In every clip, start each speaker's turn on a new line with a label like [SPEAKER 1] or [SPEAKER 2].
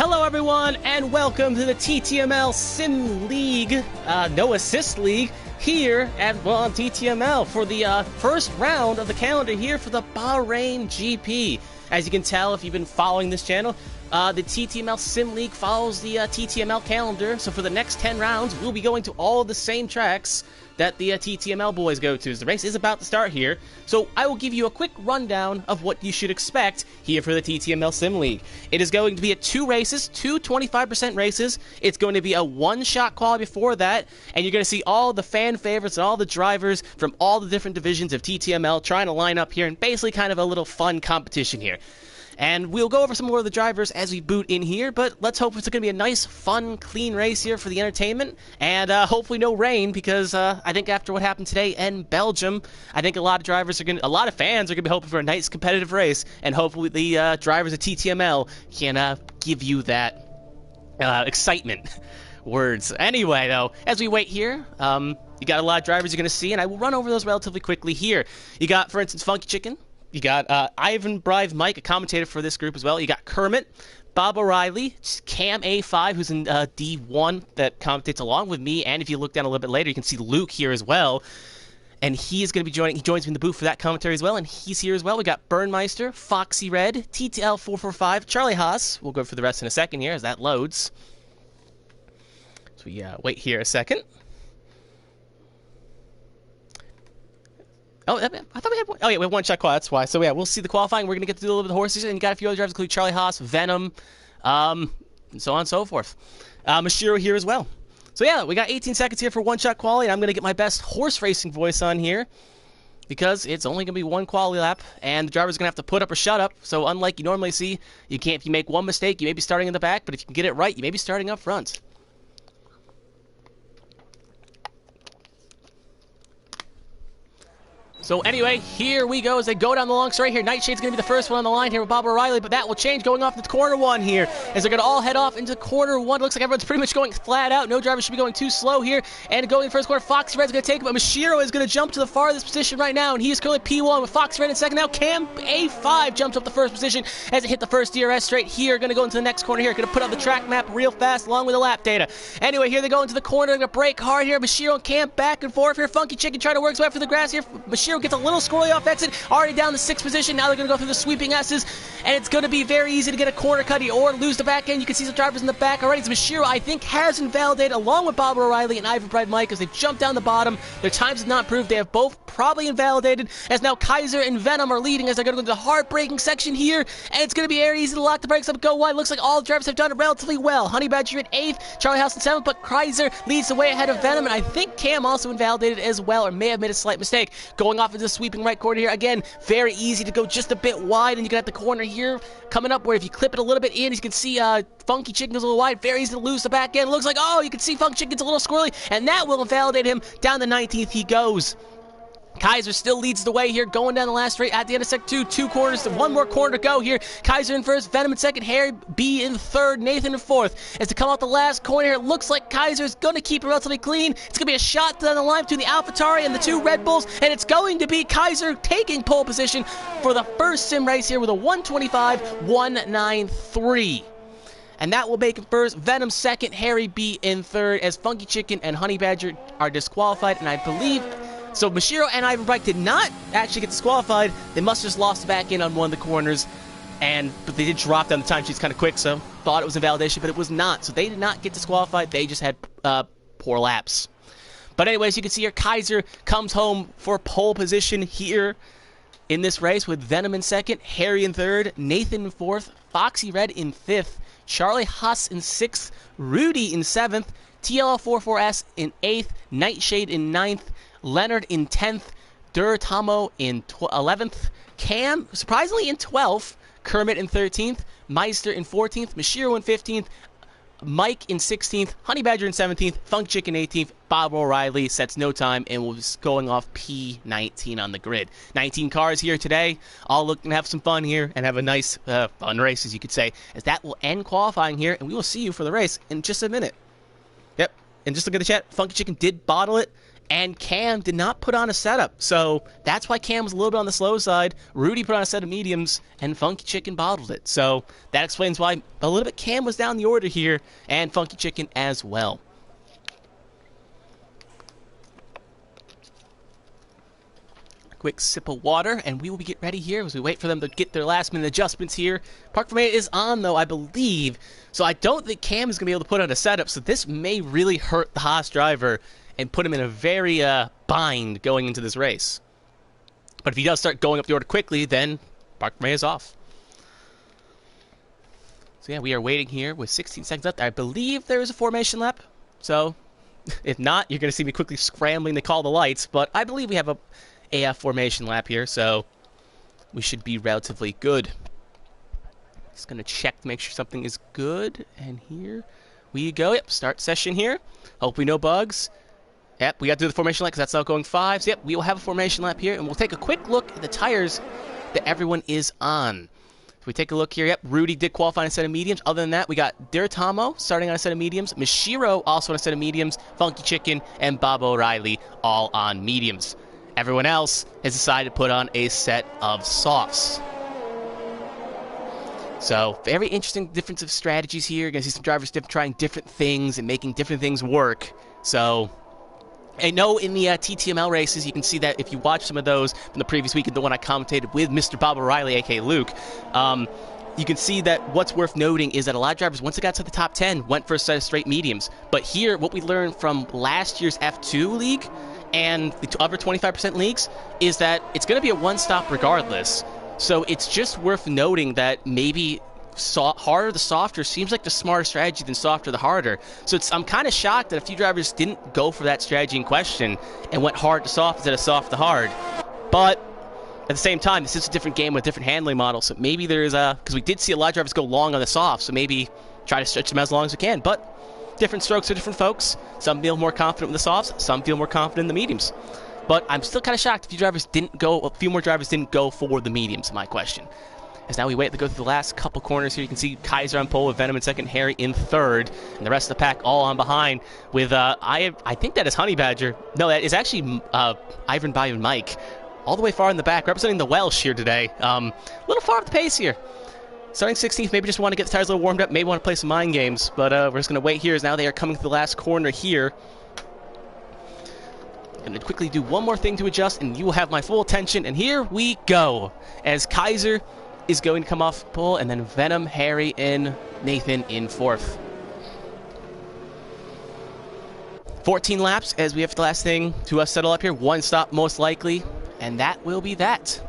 [SPEAKER 1] Hello everyone, and welcome to the TTML Sim League, No Assist League, here at, on TTML for the first round of the calendar here for the Bahrain GP. As you can tell, if you've been following this channel, the TTML Sim League follows the TTML calendar, so for the next 10 rounds, we'll be going to all of the same tracks that the TTML boys go to. The race is about to start here, so I will give you a quick rundown of what you should expect here for the TTML Sim League. It is going to be 2 races, 2 25% races. It's going to be a one-shot quali before that, and you're going to see all the fan favorites and all the drivers from all the different divisions of TTML trying to line up here and basically kind of a little fun competition here. And we'll go over some more of the drivers as we boot in here, but let's hope it's going to be a nice, fun, clean race here for the entertainment, and hopefully no rain, because I think after what happened today in Belgium, I think a lot of fans are going to be hoping for a nice competitive race, and hopefully the drivers at TTML can give you that excitement. Words. Anyway, though, as we wait here, you got a lot of drivers you're going to see, and I will run over those relatively quickly here. You got, for instance, Funky Chicken. You got Ivan Brive Mike, a commentator for this group as well. You got Kermit, Bob O'Reilly, Cam A5, who's in D1 that commentates along with me. And if you look down a little bit later, you can see Luke here as well. And he is going to be joining. He joins me in the booth for that commentary as well. And he's here as well. We got Burnmeister, Foxy Red, TTL445, Charlie Haas. We'll go for the rest in a second here as that loads. So we wait here a second. Oh, I thought we had one. Oh, yeah, we have one shot qual. That's why. So, yeah, we'll see the qualifying. We're going to get to do a little bit of the horses. And you got a few other drivers, including Charlie Haas, Venom, and so on and so forth. Mashiro here as well. So, yeah, we got 18 seconds here for one shot quality. And I'm going to get my best horse racing voice on here because it's only going to be one quality lap. And the driver's going to have to put up or shut up. So, unlike you normally see, you can't. If you make one mistake, you may be starting in the back. But if you can get it right, you may be starting up front. So anyway, here we go as they go down the long straight here. Nightshade's going to be the first one on the line here with Bob O'Reilly, but that will change going off into corner 1 here as they're going to all head off into corner 1. It looks like everyone's pretty much going flat out. No driver should be going too slow here. And going in first corner, Foxy Red's going to take it, but Mashiro is going to jump to the farthest position right now, and he is currently P1 with Foxy Red in second. Now Cam A5 jumps up the first position as it hit the first DRS straight here. Going to go into the next corner here. Going to put up the track map real fast along with the lap data. Anyway, here they go into the corner. They're going to brake hard here. Mashiro and Cam back and forth here. Funky Chicken trying to work his way up through the grass here. Mashiro gets a little squirrely off exit, already down the 6th position. Now they're going to go through the sweeping S's, and it's going to be very easy to get a corner cut here or lose the back end. You can see some drivers in the back already. So Mashiro, I think, has invalidated along with Bob O'Reilly and Ivan Bright Mike as they jump down the bottom. Their times have not proved. They have both probably invalidated, as now Kaiser and Venom are leading as they're going to go into the hard braking section here, and it's going to be very easy to lock the brakes up and go wide. Looks like all the drivers have done it relatively well. Honey Badger at 8th, Charlie House in 7th, but Kaiser leads the way ahead of Venom, and I think Cam also invalidated as well, or may have made a slight mistake. Going off into the sweeping right corner here, again, very easy to go just a bit wide, and you can have the corner here coming up where if you clip it a little bit in, you can see Funky Chicken goes a little wide, very easy to lose the back end. Looks like, oh, you can see Funky Chicken's a little squirrely, and that will invalidate him. Down the 19th he goes. Kaiser still leads the way here, going down the last straight at the end of sector 2 corners. One more corner to go here. Kaiser in first, Venom in second, Harry B in third, Nathan in fourth. As to come out the last corner here, it looks like Kaiser is going to keep it relatively clean. It's going to be a shot down the line between the AlphaTauri and the 2 Red Bulls, and it's going to be Kaiser taking pole position for the first sim race here with a 125.193. And that will make him first, Venom second, Harry B in third, as Funky Chicken and Honey Badger are disqualified, and I believe... So Mashiro and Ivan Bright did not actually get disqualified. They must have just lost the back end on one of the corners, but they did drop down the timesheets kind of quick, so thought it was invalidation, but it was not. So they did not get disqualified. They just had poor laps. But anyways, you can see here Kaiser comes home for pole position here in this race with Venom in second, Harry in third, Nathan in fourth, Foxy Red in fifth, Charlie Haas in sixth, Rudy in seventh, TLL44S in eighth, Nightshade in ninth, Leonard in 10th, Durtamo in 11th, Cam, surprisingly, in 12th, Kermit in 13th, Meister in 14th, Mashiro in 15th, Mike in 16th, Honey Badger in 17th, Funk Chicken 18th, Bob O'Reilly sets no time and was going off P19 on the grid. 19 cars here today, all looking to have some fun here and have a nice fun race, as you could say, as that will end qualifying here, and we will see you for the race in just a minute. Yep, and just look at the chat, Funky Chicken did bottle it, and Cam did not put on a setup. So that's why Cam was a little bit on the slow side. Rudy put on a set of mediums, and Funky Chicken bottled it. So that explains why a little bit Cam was down the order here, and Funky Chicken as well. Quick sip of water, and we will get ready here as we wait for them to get their last-minute adjustments here. Park formation is on, though, I believe. So I don't think Cam is going to be able to put on a setup, so this may really hurt the Haas driver and put him in a very bind going into this race. But if he does start going up the order quickly, then Park formation is off. So yeah, we are waiting here with 16 seconds left. I believe there is a formation lap. So if not, you're going to see me quickly scrambling to call the lights. But I believe we have a formation lap here, so we should be relatively good. Just going to check to make sure something is good. And here we go. Yep, start session here. Hopefully no bugs. Yep, we got to do the formation lap because that's outgoing 5. So yep, we will have a formation lap here, and we'll take a quick look at the tires that everyone is on. If we take a look here, yep, Rudy did qualify on a set of mediums. Other than that, we got Diratamo starting on a set of mediums, Mishiro also on a set of mediums, Funky Chicken, and Bob O'Reilly all on mediums. Everyone else has decided to put on a set of softs. So, very interesting difference of strategies here. You're going to see some drivers trying different things and making different things work. So, I know in the TTML races, you can see that if you watch some of those from the previous week, the one I commentated with Mr. Bob O'Reilly, a.k.a. Luke, you can see that what's worth noting is that a lot of drivers, once they got to the top 10, went for a set of straight mediums. But here, what we learned from last year's F2 league and the other 25% leagues is that it's going to be a one-stop regardless. So it's just worth noting that maybe harder the softer seems like the smarter strategy than softer the harder. So I'm kind of shocked that a few drivers didn't go for that strategy in question and went hard to soft instead of soft to hard. But at the same time, this is a different game with a different handling model, so maybe there is because we did see a lot of drivers go long on the soft, so maybe try to stretch them as long as we can. But different strokes for different folks. Some feel more confident with the softs, some feel more confident in the mediums. But I'm still kind of shocked a few more drivers didn't go for the mediums, my question. As now we wait to go through the last couple corners here, you can see Kaiser on pole with Venom in second, Harry in third, and the rest of the pack all on behind with, I think that is Honey Badger. No, that is actually Ivan Bayou Mike. All the way far in the back, representing the Welsh here today. A little far off the pace here. Starting 16th, maybe just want to get the tires a little warmed up, maybe want to play some mind games, but we're just going to wait here as now they are coming to the last corner here. Going to quickly do one more thing to adjust, and you will have my full attention, and here we go. As Kaiser is going to come off pole, and then Venom, Harry, and Nathan in fourth. 14 laps as we have the last thing to settle up here. One stop most likely, and that will be that.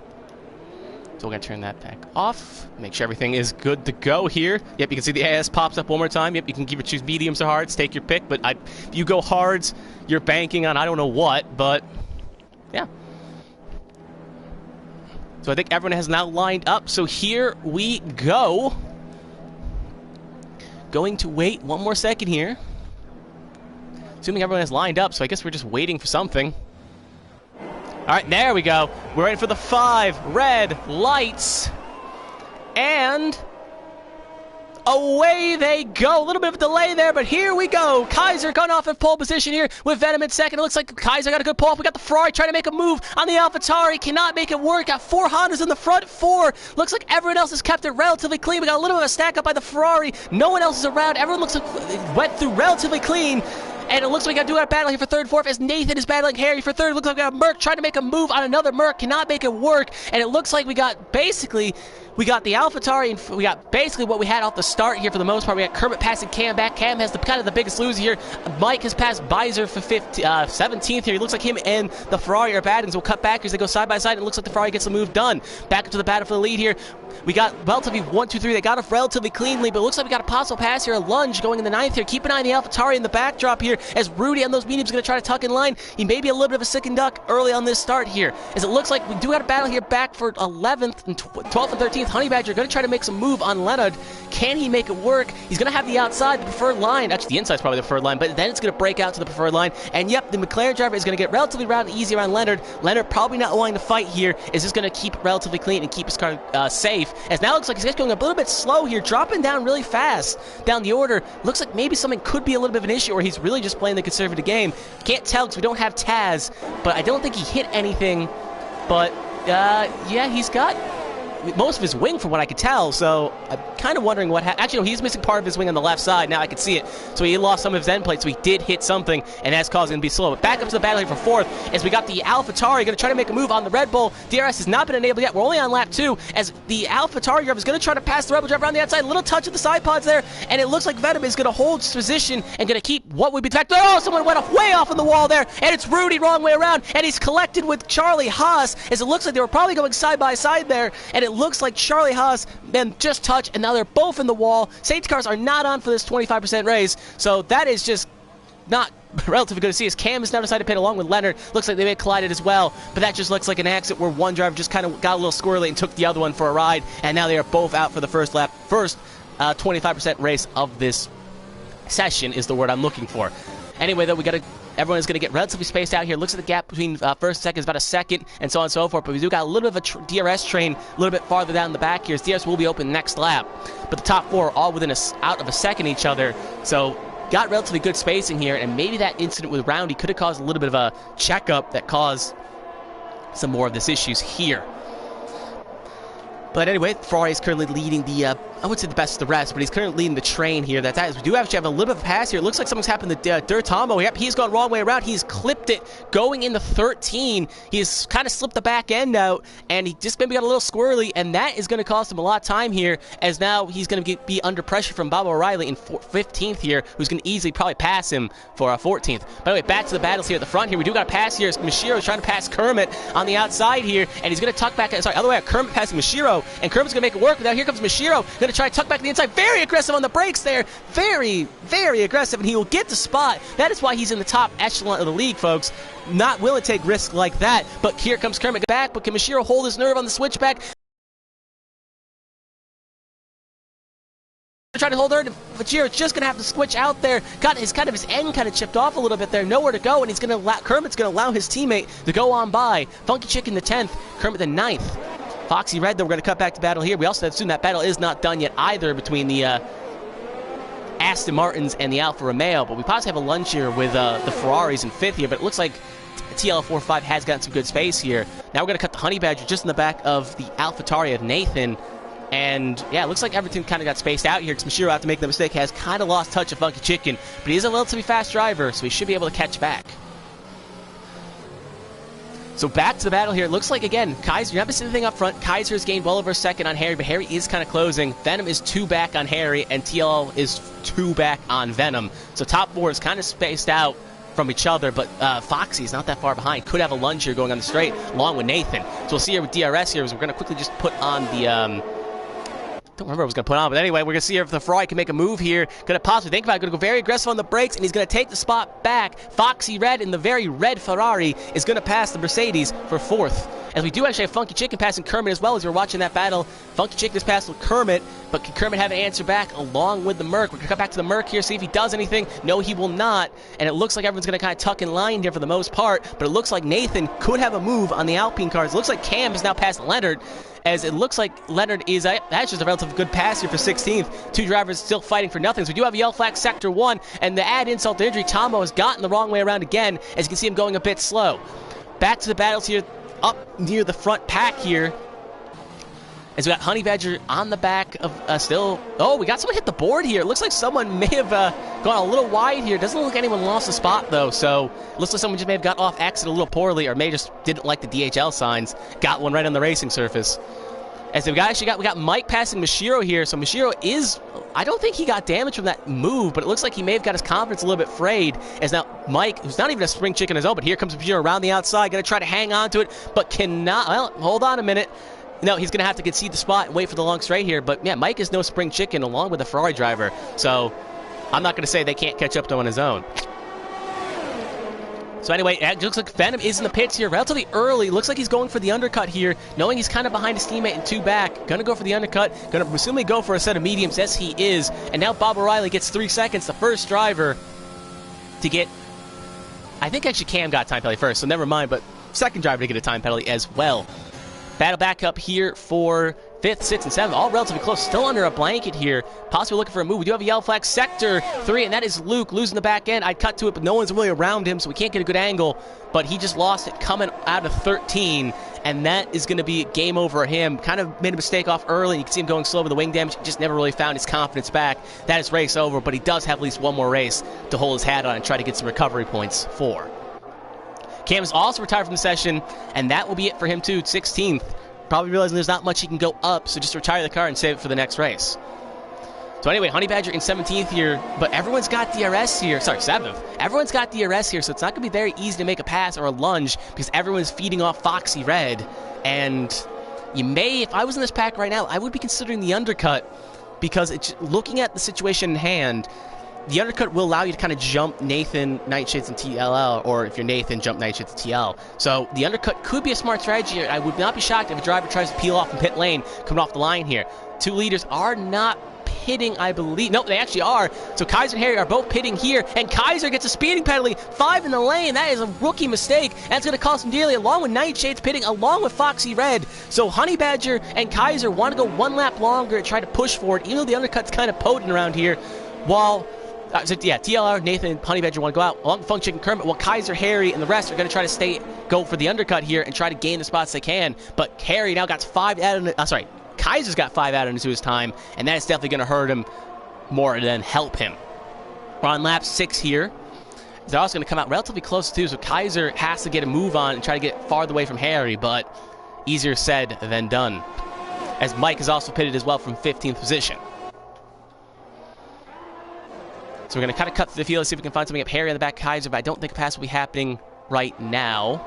[SPEAKER 1] So we're going to turn that back off, make sure everything is good to go here. Yep, you can see the AS pops up one more time. Yep, you can either choose mediums or hards, take your pick, but if you go hards, you're banking on I don't know what, but yeah. So I think everyone has now lined up, so here we go. Going to wait one more second here. Assuming everyone has lined up, so I guess we're just waiting for something. All right, there we go. We're waiting for the 5 red lights. And away they go. A little bit of a delay there, but here we go. Kaiser going off in pole position here with Venom in second. It looks like Kaiser got a good pull off. We got the Ferrari trying to make a move on the AlphaTauri. Cannot make it work. Got 4 Hondas in the front 4. Looks like everyone else has kept it relatively clean. We got a little bit of a stack up by the Ferrari. No one else is around. Everyone looks like it went through relatively clean. And it looks like we got to do a battle here for third and fourth as Nathan is battling Harry for third. It looks like we got Merc trying to make a move on another Merc. Cannot make it work. And it looks like we got the AlphaTauri, and we got basically what we had off the start here for the most part. We got Kermit passing Cam back. Cam has kind of the biggest loser here. Mike has passed Beiser for 17th here. He looks like him and the Ferrari are battling. So we'll cut back as they go side by side. And it looks like the Ferrari gets the move done. Back into the battle for the lead here. We got relatively 1, 2, 3. They got off relatively cleanly, but it looks like we got a possible pass here, a lunge going in the 9th here. Keep an eye on the AlphaTauri in the backdrop here as Rudy on those mediums is going to try to tuck in line. He may be a little bit of a sick and duck early on this start here, as it looks like we do got a battle here back for 11th and 12th and 13th. 16th. Honey Badger going to try to make some move on Leonard. Can he make it work? He's going to have the outside, the preferred line. Actually, the inside's probably the preferred line, but then it's going to break out to the preferred line. And yep, the McLaren driver is going to get relatively easy around Leonard. Leonard probably not wanting to fight here, is just going to keep it relatively clean and keep his car safe. As now it looks like he's going a little bit slow here, dropping down really fast down the order. Looks like maybe something could be a little bit of an issue, or he's really just playing the conservative game. Can't tell because we don't have Taz, but I don't think he hit anything. But yeah, he's got most of his wing from what I could tell, so I'm kind of wondering what happened. Actually, no, he's missing part of his wing on the left side. Now I can see it. So he lost some of his end plate, so he did hit something, and that's causing him to be slow. But back up to the battle here for fourth, as we got the AlphaTauri going to try to make a move on the Red Bull. DRS has not been enabled yet. We're only on lap 2, as the AlphaTauri driver is going to try to pass the Red Bull driver around the outside. A little touch of the side pods there, and it looks like Venom is going to hold his position and going to keep what would be the fact. Oh, someone went way off on the wall there, and it's Rudy wrong way around, and he's collected with Charlie Haas, as it looks like they were probably going side by side there, and it looks like Charlie Haas then just touched, and now they're both in the wall. Safety cars are not on for this 25% race, so that is just not relatively good to see, as Cam has now decided to pit along with Leonard. Looks like they may have collided as well, but that just looks like an accident where one driver just kind of got a little squirrely and took the other one for a ride, and now they are both out for the first lap. First 25% race of this session is the word I'm looking for. Anyway, though, everyone is going to get relatively spaced out here. Looks at the gap between first and second is about a second, and so on and so forth. But we do got a little bit of a DRS train a little bit farther down the back here, as DRS will be open next lap. But the top four are all within out of a second each other, so got relatively good spacing here. And maybe that incident with Roundy could have caused a little bit of a checkup that caused some more of this issues here. But anyway, Ferrari is currently leading the, I would say the best of the rest, but he's currently leading the train here. That's as we do actually have a little bit of a pass here. It looks like something's happened to Durtamo. Yep, he's gone wrong way around. He's clipped it going into 13. He's kind of slipped the back end out, and he just maybe got a little squirrely, and that is going to cost him a lot of time here, as now he's going to be under pressure from Bob O'Reilly in 15th here, who's going to easily probably pass him for 14th. But anyway, back to the battles here at the front here. We do got a pass here. Mashiro is trying to pass Kermit on the outside here, and he's going to tuck back. Sorry, other way, Kermit passing Mashiro, and Kermit's going to make it work. But now here comes Mashiro, going to try to tuck back to the inside. Very aggressive on the brakes there. Very, very aggressive, and he will get the spot. That is why he's in the top echelon of the league, folks. Not willing to take risks like that. But here comes Kermit back, but can Mashiro hold his nerve on the switchback? Trying to hold her, but Jiro's just going to have to switch out there. Got his kind of his end kind of chipped off a little bit there. Nowhere to go, and he's going to allow Kermit's going to allow his teammate to go on by. Funky Chicken the 10th, Kermit the 9th. Foxy Red, though, we're going to cut back to battle here. We also assume that battle is not done yet either between the Aston Martins and the Alfa Romeo, but we possibly have a lunge here with the Ferraris in 5th here, but it looks like TL45 has gotten some good space here. Now we're going to cut the Honey Badger just in the back of the AlphaTauri of Nathan. And yeah, it looks like everything kind of got spaced out here, because Mashiro, after making the mistake, has kind of lost touch of Funky Chicken, but he is a relatively fast driver, so he should be able to catch back. So back to the battle here. It looks like, again, Kaiser, you're not missing anything up front. Kaiser has gained well over a second on Harry, but Harry is kind of closing. Venom is 2 back on Harry, and TL is 2 back on Venom. So top 4 is kind of spaced out from each other, but Foxy is not that far behind. Could have a lunge here going on the straight, along with Nathan. So we'll see here with DRS here, is we're going to quickly just put on the... don't remember what I was going to put on, but anyway, we're going to see if the Ferrari can make a move here. Going to possibly think about it. Going to go very aggressive on the brakes, and he's going to take the spot back. Foxy Red in the very red Ferrari is going to pass the Mercedes for 4th. As we do actually have Funky Chicken passing Kermit as well as we're watching that battle. Funky Chicken is passed with Kermit, but can Kermit have an answer back along with the Merc? We're going to come back to the Merc here, see if he does anything. No, he will not, and it looks like everyone's going to kind of tuck in line here for the most part, but it looks like Nathan could have a move on the Alpine cars. It looks like Cam has now passed Leonard, as it looks like Leonard is, that's just a relatively good pass here for 16th. 2 drivers still fighting for nothing. So we do have a yellow flag sector 1, and the add insult to injury, Tomo has gotten the wrong way around again, as you can see him going a bit slow. Back to the battles here, up near the front pack here, as we got Honey Badger on the back of still. Oh, we got someone hit the board here. It looks like someone may have gone a little wide here. Doesn't look like anyone lost a spot, though, so looks like someone just may have got off exit a little poorly, or may just didn't like the DHL signs. Got one right on the racing surface. As we got Mike passing Mashiro here, so Mashiro is, I don't think he got damage from that move, but it looks like he may have got his confidence a little bit frayed, as now Mike, who's not even a spring chicken on his own, but here comes Mashiro around the outside, going to try to hang on to it, but cannot. Well, hold on a minute. No, he's going to have to concede the spot and wait for the long straight here, but yeah, Mike is no spring chicken along with the Ferrari driver, so I'm not going to say they can't catch up to him on his own. So anyway, it looks like Venom is in the pits here relatively early. Looks like he's going for the undercut here, knowing he's kind of behind his teammate and 2 back. Gonna go for the undercut. Gonna presumably go for a set of mediums. Yes, he is. And now Bob O'Reilly gets 3 seconds. The first driver to get... I think actually Cam got a time penalty first, so never mind. But second driver to get a time penalty as well. Battle back up here for 5th, 6th, and 7th, all relatively close. Still under a blanket here. Possibly looking for a move. We do have a yellow flag. Sector 3, and that is Luke losing the back end. I'd cut to it, but no one's really around him, so we can't get a good angle. But he just lost it coming out of 13, and that is going to be game over for him. Kind of made a mistake off early. You can see him going slow with the wing damage. Just never really found his confidence back. That is race over, but he does have at least one more race to hold his hat on and try to get some recovery points for. Cam is also retired from the session, and that will be it for him too, 16th. Probably realizing there's not much he can go up, so just retire the car and save it for the next race. So anyway, Honey Badger in 17th here, but everyone's got DRS here. Sorry, 7th. Everyone's got DRS here, so it's not going to be very easy to make a pass or a lunge because everyone's feeding off Foxy Red. And you may, if I was in this pack right now, I would be considering the undercut because it's looking at the situation in hand. The undercut will allow you to kind of jump Nathan, Nightshades, and TLL, or if you're Nathan, jump Nightshades and TL. So the undercut could be a smart strategy. I would not be shocked if a driver tries to peel off from pit lane, coming off the line here. 2 leaders are not pitting, I believe. No, they actually are. So Kaiser and Harry are both pitting here, and Kaiser gets a speeding penalty. 5 in the lane. That is a rookie mistake. That's going to cost him dearly, along with Nightshades pitting, along with Foxy Red. So Honey Badger and Kaiser want to go 1 lap longer and try to push forward, even though the undercut's kind of potent around here, while... TLR, Nathan, Honey Badger want to go out along with Funk Chicken Kermit, while Kaiser, Harry, and the rest are going to try to go for the undercut here and try to gain the spots they can. But Harry now got 5 added. Kaiser's got 5 added into his time, and that is definitely going to hurt him more than help him. We're on lap 6 here. They're also going to come out relatively close too, so Kaiser has to get a move on and try to get farther away from Harry, but easier said than done. As Mike is also pitted as well from 15th position. So we're going to kind of cut through the field and see if we can find something up Harry on the back Kaiser, but I don't think a pass will be happening right now.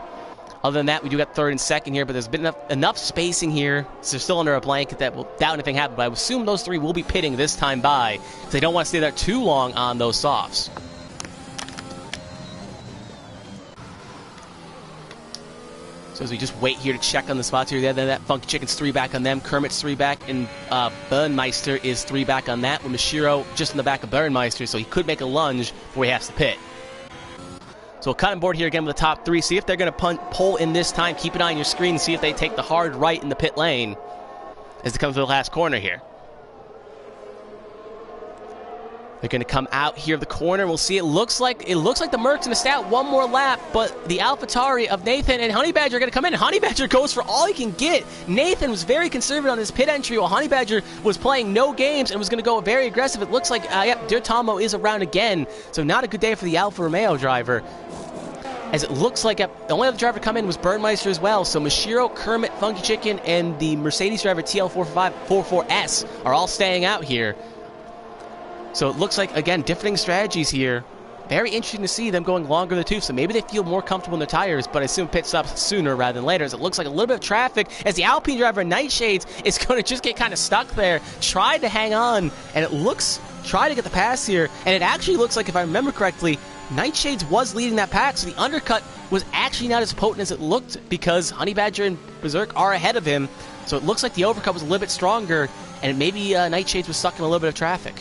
[SPEAKER 1] Other than that, we do got 3rd and 2nd here, but there's been enough spacing here, so they're still under a blanket that will doubt anything happen, but I would assume those 3 will be pitting this time by, because they don't want to stay there too long on those softs. So as we just wait here to check on the spots here, that Funky Chicken's 3 back on them, Kermit's 3 back, and Burnmeister is 3 back on that, with Mashiro just in the back of Burnmeister, so he could make a lunge before he has to pit. So we'll cut on board here again with the top 3, see if they're going to pull in this time, keep an eye on your screen, see if they take the hard right in the pit lane as they come to the last corner here. They're going to come out here of the corner. We'll see. It looks like the Mercs going to stay out 1 more lap, but the AlphaTauri of Nathan and Honey Badger are going to come in. Honey Badger goes for all he can get. Nathan was very conservative on his pit entry, while Honey Badger was playing no games and was going to go very aggressive. It looks like, Dear Tomo is around again, so not a good day for the Alfa Romeo driver. As it looks like the only other driver to come in was Burnmeister as well, so Mashiro, Kermit, Funky Chicken, and the Mercedes driver TL44S are all staying out here. So it looks like, again, differing strategies here. Very interesting to see them going longer than 2, so maybe they feel more comfortable in their tires, but I assume pit stops sooner rather than later, as it looks like a little bit of traffic as the Alpine driver, Nightshades, is going to just get kind of stuck there. Tried to hang on, and try to get the pass here, and it actually looks like, if I remember correctly, Nightshades was leading that pack, so the undercut was actually not as potent as it looked because Honey Badger and Berserk are ahead of him, so it looks like the overcut was a little bit stronger, and maybe Nightshades was stuck in a little bit of traffic.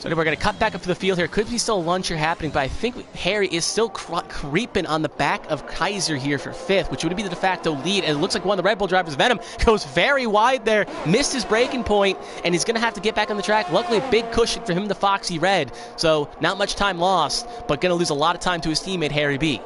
[SPEAKER 1] So we're going to cut back up to the field here. Could be still a lunge here happening, but I think Harry is still creeping on the back of Kaiser here for 5th, which would be the de facto lead. And it looks like one of the Red Bull drivers, Venom, goes very wide there, missed his braking point, and he's going to have to get back on the track. Luckily, a big cushion for him to Foxy Red, so not much time lost, but going to lose a lot of time to his teammate, Harry B.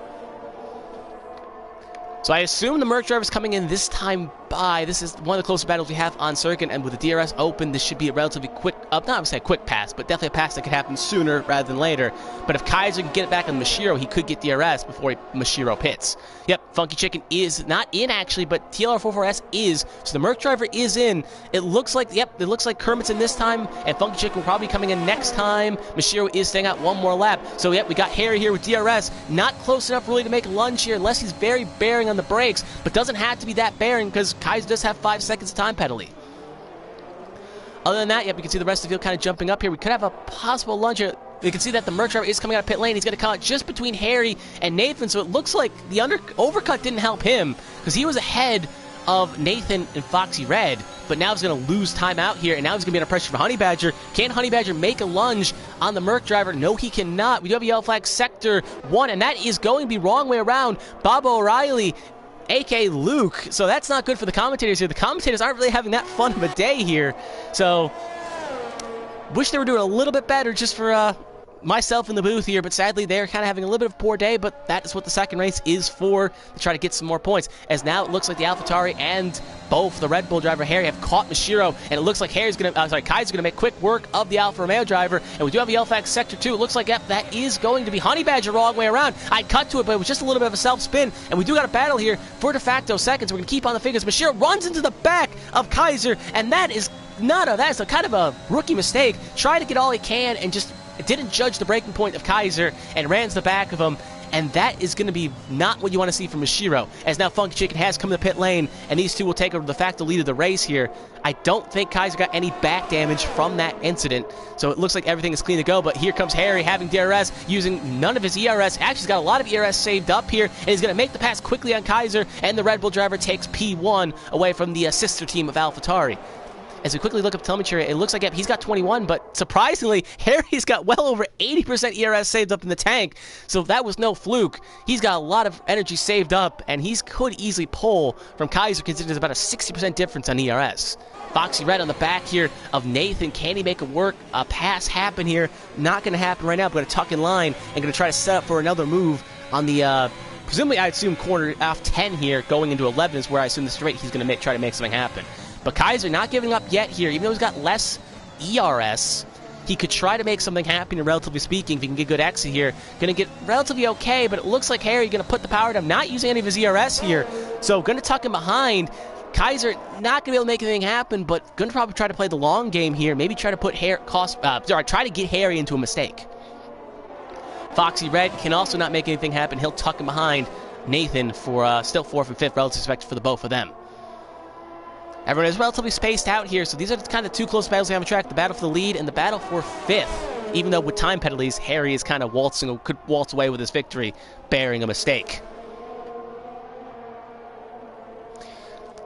[SPEAKER 1] So I assume the Merc driver is coming in this time by. This is one of the closest battles we have on circuit, and with the DRS open, this should be a relatively quick, not I would say a quick pass, but definitely a pass that could happen sooner rather than later. But if Kaiser can get it back on Mashiro, he could get DRS before Mashiro pits. Yep, Funky Chicken is not in actually, but TLR44S is. So the Merc driver is in. It looks like, it looks like Kermit's in this time, and Funky Chicken will probably be coming in next time. Mashiro is staying out 1 more lap. So we got Harry here with DRS. Not close enough really to make a lunge here, unless he's very bearing on the brakes, but doesn't have to be that bearing because Kaiser does have 5 seconds time penalty. Other than that, we can see the rest of the field kind of jumping up here. We could have a possible lunge here. You can see that the Merc driver is coming out of pit lane. He's going to come out just between Harry and Nathan, so it looks like the overcut didn't help him because he was ahead of Nathan and Foxy Red, but now he's going to lose time out here, and now he's going to be under pressure for Honey Badger. Can Honey Badger make a lunge on the Merc driver? No, he cannot. We do have a yellow flag, Sector 1, and that is going to be wrong way around. Bob O'Reilly, a.k.a. Luke, so that's not good for the commentators here. The commentators aren't really having that fun of a day here, so wish they were doing a little bit better just for myself in the booth here, but sadly they're kind of having a little bit of a poor day, but that is what the second race is for, to try to get some more points, as now it looks like the AlphaTauri and both the Red Bull driver Harry have caught Mashiro, and it looks like Kai's going to make quick work of the Alfa Romeo driver, and we do have a yellow flag Sector 2. It looks like that is going to be Honey Badger wrong way around. I cut to it, but it was just a little bit of a self-spin, and we do got a battle here for de facto seconds. We're going to keep on the figures. Mashiro runs into the back of Kaiser, and that is a kind of a rookie mistake. Try to get all he can and just didn't judge the breaking point of Kaiser and ran to the back of him, and that is going to be not what you want to see from Mashiro, as now Funky Chicken has come to the pit lane, and these two will take over the de facto lead of the race here. I don't think Kaiser got any back damage from that incident, so it looks like everything is clean to go, but here comes Harry having DRS, using none of his ERS. Actually, he's got a lot of ERS saved up here, and he's going to make the pass quickly on Kaiser, and the Red Bull driver takes P1 away from the sister team of AlphaTauri. As we quickly look up telemetry, it looks like he's got 21, but surprisingly, Harry's got well over 80% ERS saved up in the tank, so that was no fluke. He's got a lot of energy saved up, and he could easily pull from Kaiser, considering there's about a 60% difference on ERS. Foxy Red on the back here of Nathan. Can he make it work? A pass happen here. Not going to happen right now. But going to tuck in line and going to try to set up for another move on the, presumably I assume corner off 10 here, going into 11 is where I assume the straight he's going to try to make something happen. But Kaiser not giving up yet here, even though he's got less ERS. He could try to make something happen, relatively speaking, if he can get good exit here. Going to get relatively okay, but it looks like Harry going to put the power down, not using any of his ERS here. So going to tuck him behind. Kaiser not going to be able to make anything happen, but going to probably try to play the long game here. Maybe try to put try to get Harry into a mistake. Foxy Red can also not make anything happen. He'll tuck him behind Nathan for still 4th and 5th relative respect for the both of them. Everyone is relatively spaced out here, so these are kind of two close battles we have on track. The battle for the lead and the battle for 5th. Even though with time penalties, Harry is kind of could waltz away with his victory, bearing a mistake.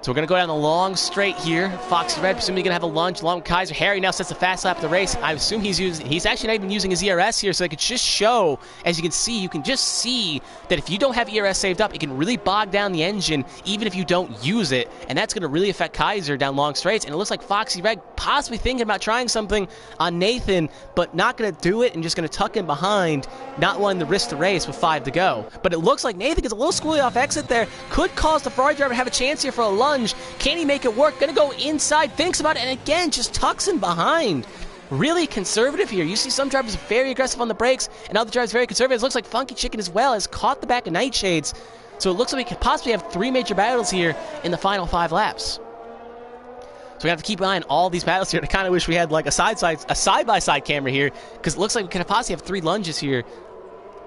[SPEAKER 1] So we're going to go down the long straight here. Foxy Red presumably going to have a lunge along with Kaiser. Harry now sets the fast lap of the race. I assume he's actually not even using his ERS here, so I could just show, as you can just see that if you don't have ERS saved up, it can really bog down the engine even if you don't use it, and that's going to really affect Kaiser down long straights. And it looks like Foxy Red possibly thinking about trying something on Nathan, but not going to do it and just going to tuck in behind, not wanting to risk the race with 5 to go. But it looks like Nathan gets a little squirrely off exit there. Could cause the Ferrari driver to have a chance here for a lunge. Can he make it work? Gonna go inside, thinks about it, and again, just tucks in behind. Really conservative here. You see some drivers very aggressive on the brakes, and other drivers very conservative. It looks like Funky Chicken as well has caught the back of Nightshades. So it looks like we could possibly have 3 major battles here in the final 5 laps. So we have to keep an eye on all these battles here. I kind of wish we had like a side-by-side camera here, because it looks like we could possibly have 3 lunges here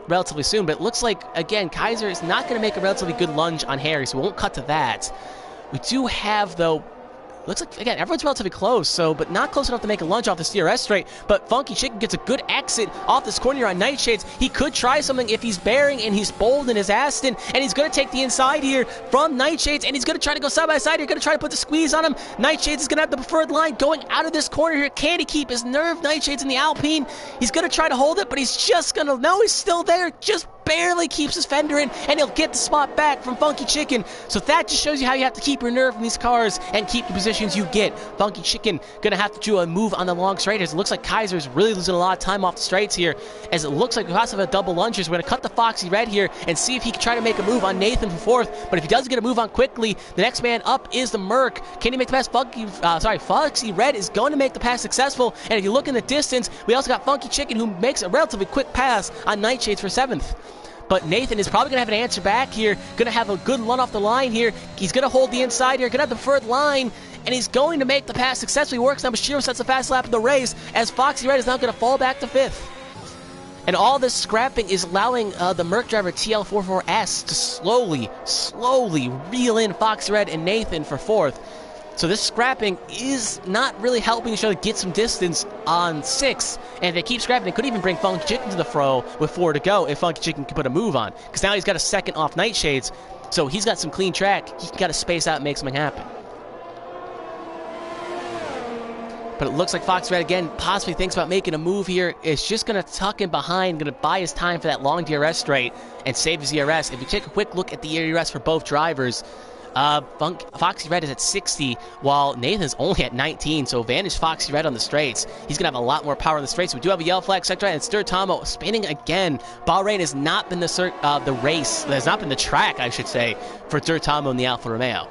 [SPEAKER 1] relatively soon. But it looks like, again, Kaiser is not going to make a relatively good lunge on Harry, so we won't cut to that. We do have, though, looks like, again, everyone's relatively close, but not close enough to make a lunge off the DRS straight, but Funky Chicken gets a good exit off this corner on Nightshades. He could try something if he's bearing and he's bold in his Aston, and he's going to take the inside here from Nightshades, and he's going to try to go side by side here, going to try to put the squeeze on him. Nightshades is going to have the preferred line going out of this corner here. Can he keep his nerve? Nightshades in the Alpine. He's going to try to hold it, but he's just going to, no, he's still there, just barely keeps his fender in, and he'll get the spot back from Funky Chicken. So that just shows you how you have to keep your nerve in these cars and keep the positions you get. Funky Chicken gonna have to do a move on the long straight. It looks like Kaiser's really losing a lot of time off the straights here, as it looks like we also have a double lunge. We're gonna cut the Foxy Red here and see if he can try to make a move on Nathan for 4th, but if he doesn't get a move on quickly, the next man up is the Merc. Can he make the pass? Foxy Red is going to make the pass successful, and if you look in the distance, we also got Funky Chicken, who makes a relatively quick pass on Nightshades for 7th. But Nathan is probably going to have an answer back here, going to have a good run off the line here. He's going to hold the inside here, going to have the preferred line, and he's going to make the pass successfully. Works now, Mashiro sets the fast lap of the race, as Foxy Red is now going to fall back to 5th. And all this scrapping is allowing the Merc driver TL44S to slowly reel in Foxy Red and Nathan for 4th. So this scrapping is not really helping each other get some distance on 6. And if they keep scrapping, they could even bring Funky Chicken to the fro with 4 to go if Funky Chicken can put a move on. Because now he's got a second off Nightshades, so he's got some clean track. He got to space out and make something happen. But it looks like Foxy Red, again, possibly thinks about making a move here. It's just going to tuck in behind, going to buy his time for that long DRS straight and save his ERS. If you take a quick look at the ERS for both drivers, Foxy Red is at 60, while Nathan's only at 19, so advantage Foxy Red on the straights. He's going to have a lot more power on the straights. We do have a yellow flag, sector, and it's Sturtamo spinning again. Bahrain has not been the race, has not been the track, I should say, for Sturtamo in the Alfa Romeo.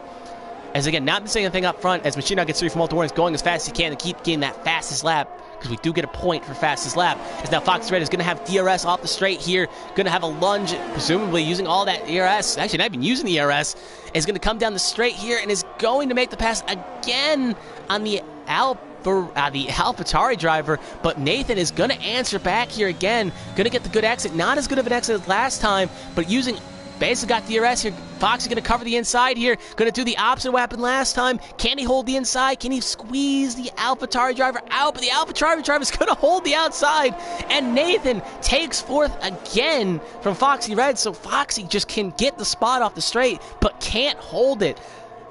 [SPEAKER 1] As again, not been saying anything up front, as Machine gets 3 from multiple warnings, going as fast as he can to keep getting that fastest lap, because we do get a point for fastest lap. As now Foxy Red is going to have DRS off the straight here, going to have a lunge, presumably using all that ERS, actually not even using the ERS, is going to come down the straight here and is going to make the pass again on the AlphaTauri driver, but Nathan is going to answer back here again, going to get the good exit, not as good of an exit as last time, but using basically got DRS here. Foxy going to cover the inside here. Going to do the opposite of what happened last time. Can he hold the inside? Can he squeeze the AlphaTauri driver out? But the AlphaTauri driver is going to hold the outside. And Nathan takes 4th again from Foxy Red. So Foxy just can get the spot off the straight, but can't hold it.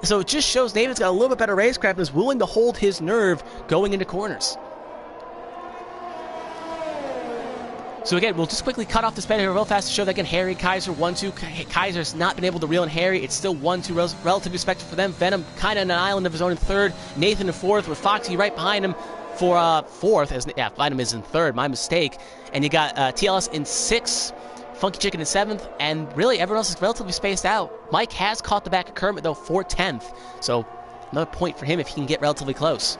[SPEAKER 1] So it just shows Nathan's got a little bit better racecraft and is willing to hold his nerve going into corners. So again, we'll just quickly cut off this battle here real fast to show that again, Harry, Kaiser, 1-2. Kaiser's not been able to reel in Harry. It's still 1-2, relatively respectful for them. Venom kind of in an island of his own in 3rd. Nathan in 4th with Foxy right behind him for 4th. Yeah, Venom is in 3rd, my mistake. And you got TLS in 6th, Funky Chicken in 7th, and really everyone else is relatively spaced out. Mike has caught the back of Kermit though for 10th. So another point for him if he can get relatively close.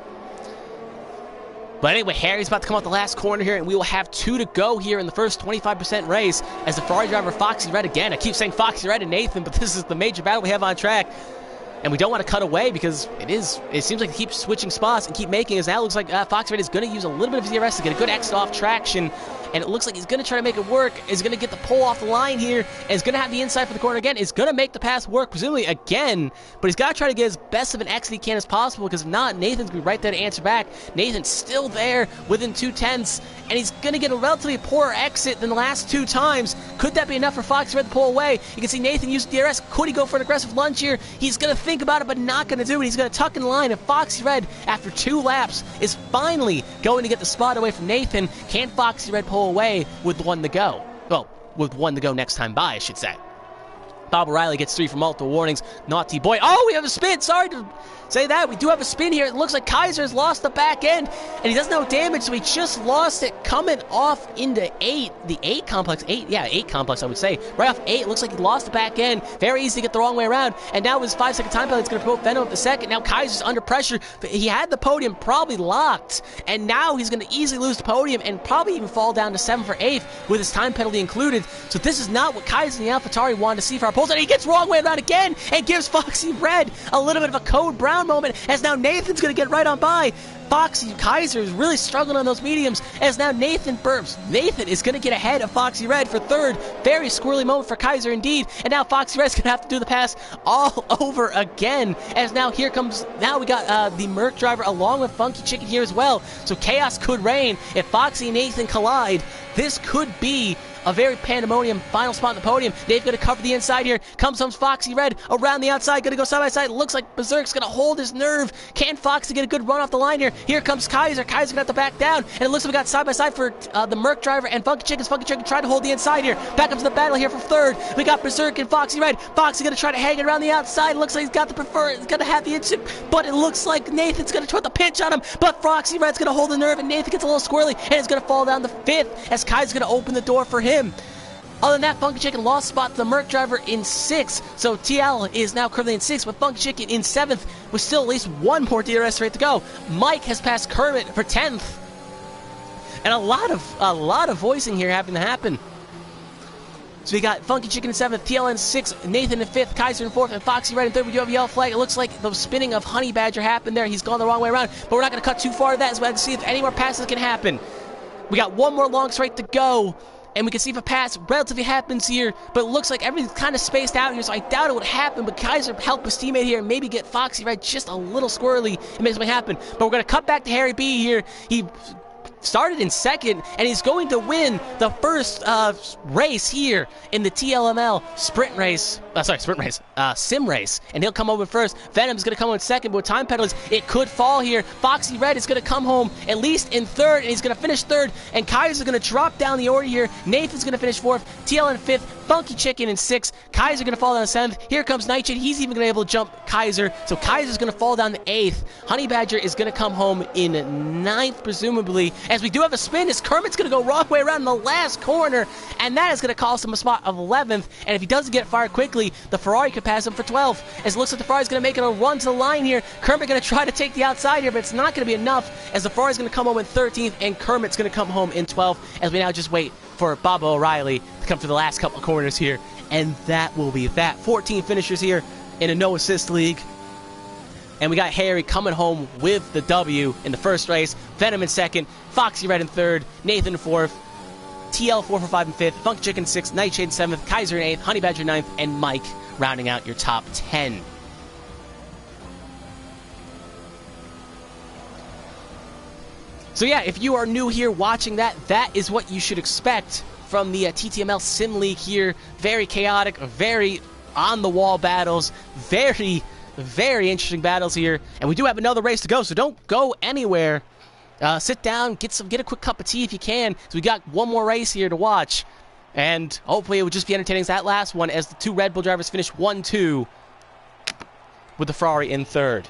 [SPEAKER 1] But anyway, Harry's about to come out the last corner here, and we will have 2 to go here in the first 25% race as the Ferrari driver Foxy Red again. I keep saying Foxy Red and Nathan, but this is the major battle we have on track. And we don't want to cut away because it seems like he keeps switching spots and keep making it. Now it looks like Foxy Red is going to use a little bit of DRS to get a good exit off traction. And it looks like he's going to try to make it work. Is going to get the pole off the line here. And is going to have the inside for the corner again. Is going to make the pass work, presumably again. But he's got to try to get as best of an exit he can as possible, because if not, Nathan's going to be right there to answer back. Nathan's still there within 2/10. And he's going to get a relatively poorer exit than the last 2 times. Could that be enough for Foxy Red to pull away? You can see Nathan use DRS. Could he go for an aggressive lunge here? He's going to think about it, but not going to do it. He's going to tuck in line. And Foxy Red, after 2 laps, is finally going to get the spot away from Nathan. Can Foxy Red pull away with 1 to go? Well, with 1 to go next time by, I should say. Bob O'Reilly gets 3 from multiple warnings. Naughty boy. Oh, we have a spin. Sorry to say that. We do have a spin here. It looks like Kaiser has lost the back end, and he doesn't have damage, so he just lost it coming off into 8. The 8 complex. 8, yeah, 8 complex, I would say. Right off 8, it looks like he lost the back end. Very easy to get the wrong way around, and now his 5-second time penalty is going to promote Venom up the second. Now Kaiser's under pressure. He had the podium probably locked, and now he's going to easily lose the podium and probably even fall down to 7th or 8th with his time penalty included. So this is not what Kaiser and the AlphaTauri wanted to see for our polls, and he gets wrong way around again and gives Foxy Red a little bit of a Code Brown moment, as now Nathan's going to get right on by. Foxy Kaiser is really struggling on those mediums, as now Nathan burps. Nathan is going to get ahead of Foxy Red for 3rd. Very squirrely moment for Kaiser indeed, and now Foxy Red's going to have to do the pass all over again, as now here comes, now we got the Merc driver along with Funky Chicken here as well, so chaos could reign if Foxy and Nathan collide. This could be a very pandemonium final spot on the podium. They've got to cover the inside here. Comes Foxy Red around the outside. Going to go side by side. Looks like Berserk's going to hold his nerve. Can Foxy get a good run off the line here? Here comes Kaiser. Kaiser's going to have to back down. And it looks like we got side by side for the Merc driver and Funky Chicken. Funky Chicken trying to hold the inside here. Back up to the battle here for 3rd. We got Berserk and Foxy Red. Foxy going to try to hang it around the outside. Looks like he's got the prefer. He's going to have the instant. But it looks like Nathan's going to try the pinch on him. But Foxy Red's going to hold the nerve. And Nathan gets a little squirrely. And it's going to fall down to 5th as Kaiser's going to open the door for him. Other than that, Funky Chicken lost spot to the Merc driver in 6th, so TL is now currently in 6th, with Funky Chicken in 7th, with still at least 1 more DRS rate to go. Mike has passed Kermit for 10th, and a lot of voicing here having to happen. So we got Funky Chicken in 7th, TL in 6th, Nathan in 5th, Kaiser in 4th, and Foxy Red in 3rd. We do have a yellow flag. It looks like the spinning of Honey Badger happened there. He's gone the wrong way around, but we're not going to cut too far to that, as we have to see if any more passes can happen. We got 1 more long straight to go. and we can see if a pass relatively happens here, but it looks like everything's kind of spaced out here, so I doubt it would happen, but Kaiser helped his teammate here and maybe get Foxy right just a little squirrely and make something happen. But we're going to cut back to Harry B here. He started in second, and he's going to win the first race here in the TLML sim race, and he'll come over first. Venom's going to come in second, but with time penalties, it could fall here. Foxy Red is going to come home at least in third, and he's going to finish third, and Kaiser's going to drop down the order here. Nathan's going to finish fourth, TL in fifth, Funky Chicken in sixth, Kaiser going to fall down to seventh. Here comes Nightshade. He's even going to be able to jump Kaiser, so Kaiser's going to fall down to eighth. Honey Badger is going to come home in ninth, presumably, as we do have a spin, as Kermit's going to go wrong way around in the last corner, and that is going to cost him a spot of 11th, and if he doesn't get fired quickly, the Ferrari could pass him for 12th, as it looks like the Ferrari's going to make it a run to the line here. Kermit going to try to take the outside here, but it's not going to be enough, as the Ferrari's going to come home in 13th, and Kermit's going to come home in 12th, as we now just wait for Bob O'Reilly to come for the last couple of corners here, and that will be that. 14 finishers here in a no-assist league. And we got Harry coming home with the W in the first race, Venom in second, Foxy Red in third, Nathan in fourth, TL 4 for 5 in fifth, Funky Chicken in sixth, Nightshade in seventh, Kaiser in eighth, Honey Badger in ninth, and Mike rounding out your top 10. So yeah, if you are new here watching that is what you should expect from the TTML Sim League here. Very chaotic, very on-the-wall battles, very interesting battles here, and we do have another race to go, so don't go anywhere. Sit down, get a quick cup of tea if you can, so we got one more race here to watch, and hopefully it will just be entertaining as that last one, as the two Red Bull drivers finish 1-2 with the Ferrari in third.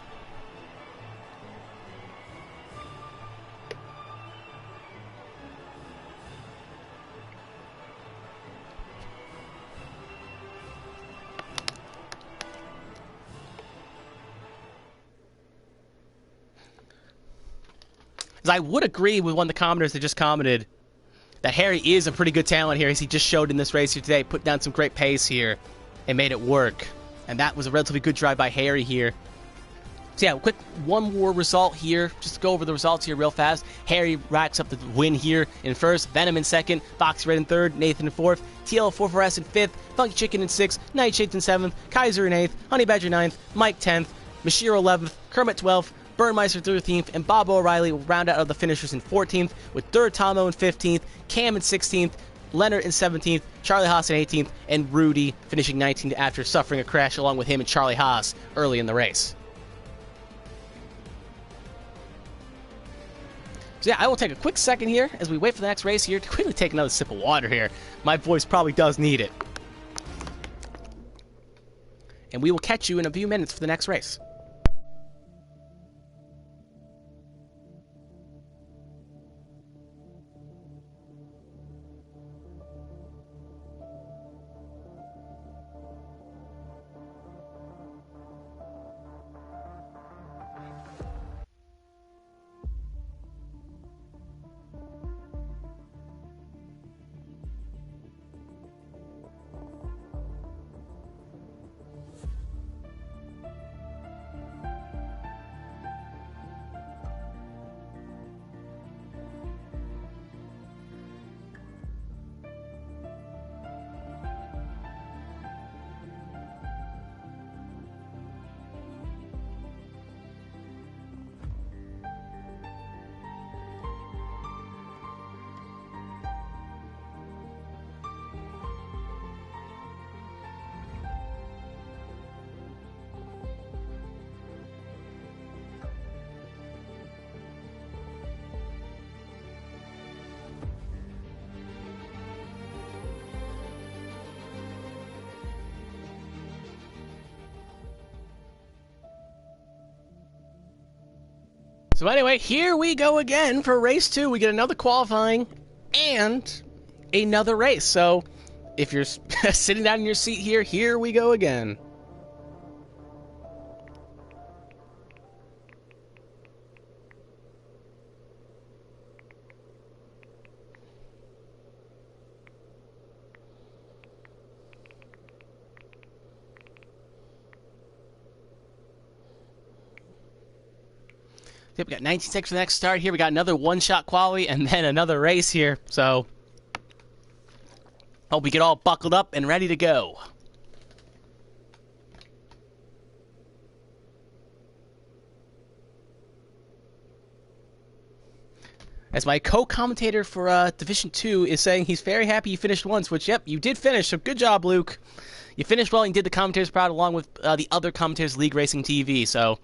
[SPEAKER 1] I would agree with one of the commenters that just commented that Harry is a pretty good talent here, as he just showed in this race here today. Put down some great pace here and made it work. And that was a relatively good drive by Harry here. So yeah, quick one more result here. Just to go over the results here real fast. Harry racks up the win here in first, Venom in second, Foxy Red in third, Nathan in fourth, TL 4-4S in fifth, Funky Chicken in sixth, Nightshade in seventh, Kaiser in eighth, Honey Badger ninth, Mike 10th, Mashiro 11th, Kermit 12th, Burnmeister 13th, and Bob O'Reilly will round out of the finishers in 14th, with Durtamo in 15th, Cam in 16th, Leonard in 17th, Charlie Haas in 18th, and Rudy finishing 19th after suffering a crash along with him and Charlie Haas early in the race. So yeah, I will take a quick second here as we wait for the next race here to quickly take another sip of water here. My voice probably does need it. And we will catch you in a few minutes for the next race. So anyway, here we go again for race 2. We get another qualifying and another race. So if you're sitting down in your seat here we go again. Yep, we got 19 seconds for the next start here. We got another one-shot quality and then another race here. So Hope we get all buckled up and ready to go. As my co-commentator for Division 2 is saying he's very happy you finished once, which, yep, you did finish, so good job, Luke. You finished well and did the commentators proud along with the other commentators League Racing TV, so,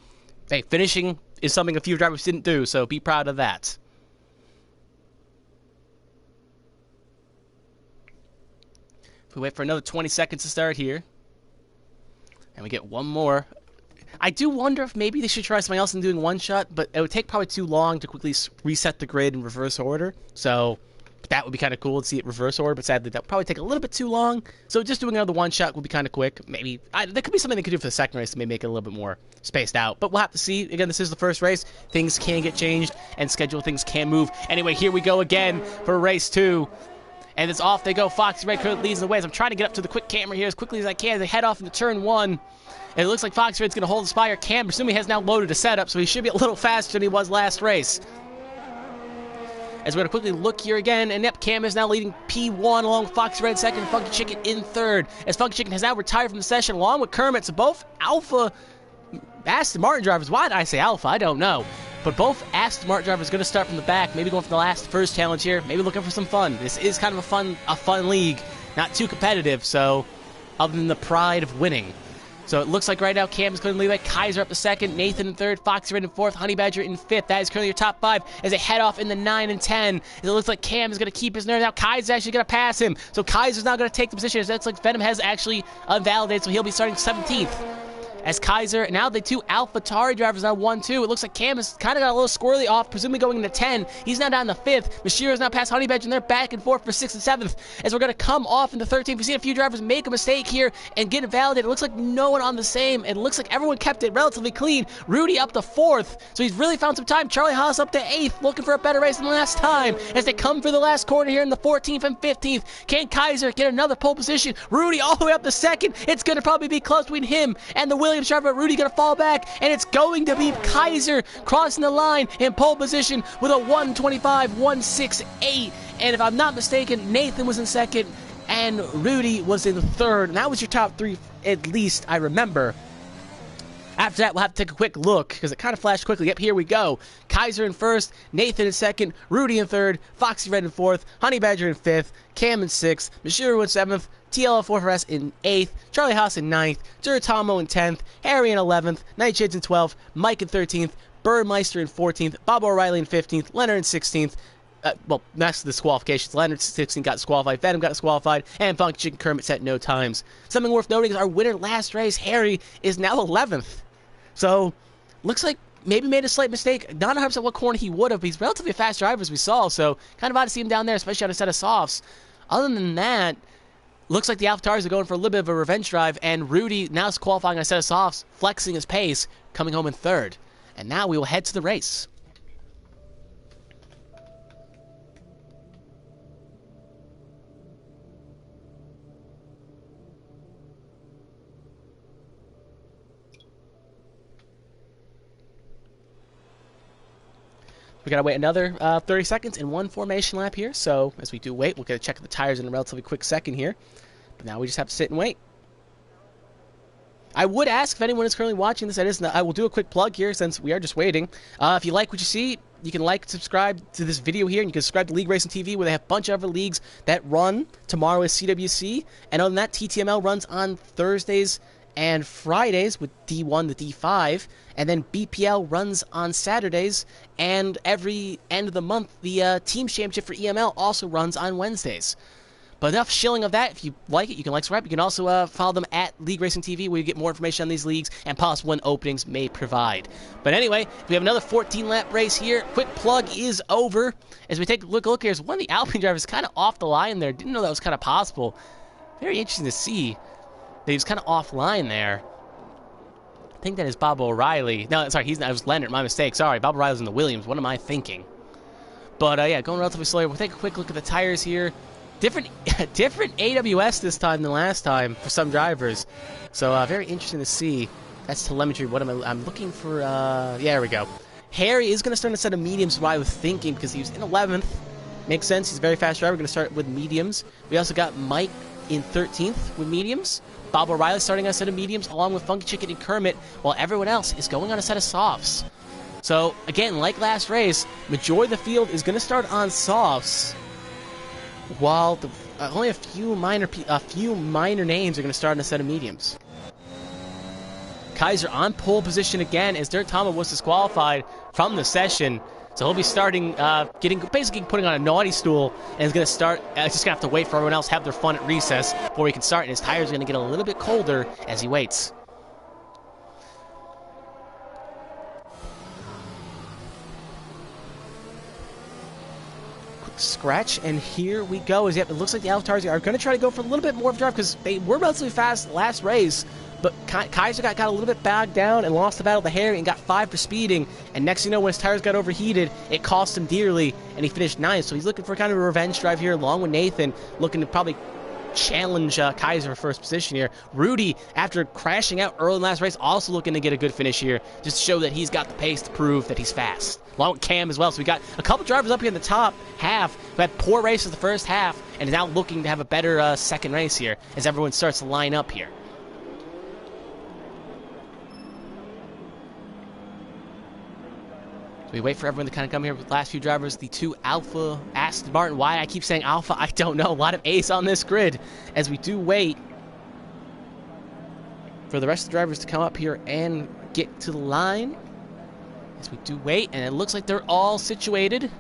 [SPEAKER 1] hey, finishing is something a few drivers didn't do, so be proud of that. We wait for another 20 seconds to start here. And we get one more. I do wonder if maybe they should try something else than doing one shot, but it would take probably too long to quickly reset the grid in reverse order. So that would be kind of cool to see it reverse order, but sadly that would probably take a little bit too long. So just doing another one shot would be kind of quick. Maybe there could be something they could do for the second race to maybe make it a little bit more spaced out. But we'll have to see. Again, this is the first race. Things can get changed and schedule things can move. Anyway, here we go again for race 2. And it's off they go. Foxy Red currently leads the way. I'm trying to get up to the quick camera here as quickly as I can. They head off into turn 1. And it looks like Foxy Red's going to hold the spire. Cam, presumably, has now loaded a setup, so he should be a little faster than he was last race. As we're going to quickly look here again, and yep, Cam is now leading P1 along with Foxy Red second, and Funky Chicken in third. As Funky Chicken has now retired from the session along with Kermit, so both Alpha Aston Martin drivers, why did I say Alpha? I don't know. But both Aston Martin drivers are going to start from the back, maybe going for the first challenge here, maybe looking for some fun. This is kind of a fun league, not too competitive, so other than the pride of winning. So it looks like right now Cam is going to lead back, Kaiser up to second, Nathan in third, Foxy Red in fourth, Honey Badger in fifth. That is currently your top 5 as they head off in the 9 and 10. It looks like Cam is going to keep his nerve. Now Kaiser's actually going to pass him. So Kaiser's now going to take the position. That's like Venom has actually unvalidated, so he'll be starting 17th. As Kaiser, now the 2 AlphaTauri drivers now 1-2. It looks like Cam has kind of got a little squirrely off, presumably going into 10. He's now down to 5th. Mashiro's now past Honey Badger, and they're back and forth for 6th and 7th. As we're going to come off into 13th. We've seen a few drivers make a mistake here and get invalidated. It looks like no one on the same. It looks like everyone kept it relatively clean. Rudy up to 4th, so he's really found some time. Charlie Haas up to 8th, looking for a better race than last time. As they come for the last corner here in the 14th and 15th. Can Kaiser get another pole position? Rudy all the way up to 2nd. It's going to probably be close between him and the Williams driver. Rudy going to fall back, and it's going to be Kaiser crossing the line in pole position with a 1:25.168. And if I'm not mistaken, Nathan was in 2nd and Rudy was in 3rd. And that was your top 3, at least I remember. After that, we'll have to take a quick look, because it kind of flashed quickly. Yep, here we go. Kaiser in 1st, Nathan in 2nd, Rudy in 3rd, Foxy Red in 4th, Honey Badger in 5th, Cam in 6th, Mashiro in 7th, TLF4FS in 8th, Charlie Haas in 9th, Duratamo in 10th, Harry in 11th, Nightshades in 12th, Mike in 13th, Birdmeister in 14th, Bob O'Reilly in 15th, Leonard in 16th. Well, that's the disqualifications. Leonard 16 got disqualified, Venom got disqualified, and Funky Chicken Kermit set no times. Something worth noting is our winner last race, Harry, is now 11th. So, looks like maybe made a slight mistake. Not 100% what corner he would have, but he's relatively a fast driver as we saw, so kind of odd to see him down there, especially on a set of softs. Other than that, looks like the AlphaTaris are going for a little bit of a revenge drive, and Rudy now is qualifying on a set of softs, flexing his pace, coming home in 3rd. And now we will head to the race. We gotta wait another 30 seconds in one formation lap here, so as we do wait, we'll get a check of the tires in a relatively quick second here. But now we just have to sit and wait. I would ask if anyone is currently watching this, I will do a quick plug here since we are just waiting. If you like what you see, you can like and subscribe to this video here, and you can subscribe to League Racing TV, where they have a bunch of other leagues that run. Tomorrow is CWC, and other than that, TTML runs on Thursdays and Fridays with D1 to D5, and then BPL runs on Saturdays, and every end of the month, the Team Championship for EML also runs on Wednesdays. But enough shilling of that. If you like it, you can like, subscribe. You can also follow them at League Racing TV, where you get more information on these leagues and possible when openings may provide. But anyway, we have another 14-lap race here. Quick plug is over. As we take a look here, one of the Alpine drivers kind of off the line there. Didn't know that was kind of possible. Very interesting to see that he was kind of offline there. I think that is Bob O'Reilly. No, sorry, it was Leonard. My mistake. Sorry, Bob O'Reilly's in the Williams. What am I thinking? But yeah, going relatively slow. We'll take a quick look at the tires here. Different AWS this time than last time for some drivers. So very interesting to see. That's telemetry. What am I'm looking for? Yeah, there we go. Harry is going to start a set of mediums, what I was thinking, because he was in 11th. Makes sense. He's a very fast driver. We're going to start with mediums. We also got Mike in 13th with mediums. Bob O'Reilly starting on a set of mediums along with Funky Chicken and Kermit, while everyone else is going on a set of softs. So, again, like last race, majority of the field is going to start on softs, while only a few minor names are going to start on a set of mediums. Kaiser on pole position again as Dirt Tama was disqualified from the session. So he'll be starting, basically putting on a naughty stool, and is going to start, just going to have to wait for everyone else to have their fun at recess before he can start, and his tires are going to get a little bit colder as he waits. Quick scratch, and here we go. It looks like the AlphaTauri are going to try to go for a little bit more of a drive because they were relatively fast last race. But Kaiser got a little bit bogged down and lost the battle to Harry and got 5 for speeding. And next thing you know, when his tires got overheated, it cost him dearly, and he finished 9th. So he's looking for kind of a revenge drive here, along with Nathan, looking to probably challenge Kaiser for first position here. Rudy, after crashing out early in the last race, also looking to get a good finish here, just to show that he's got the pace to prove that he's fast. Along with Cam as well. So we got a couple drivers up here in the top half who had poor races the first half, and is now looking to have a better second race here as everyone starts to line up here. We wait for everyone to kind of come here with the last few drivers. The 2 Alpha, Aston Martin. Why I keep saying Alpha, I don't know. A lot of A's on this grid as we do wait for the rest of the drivers to come up here and get to the line. As we do wait, and it looks like they're all situated.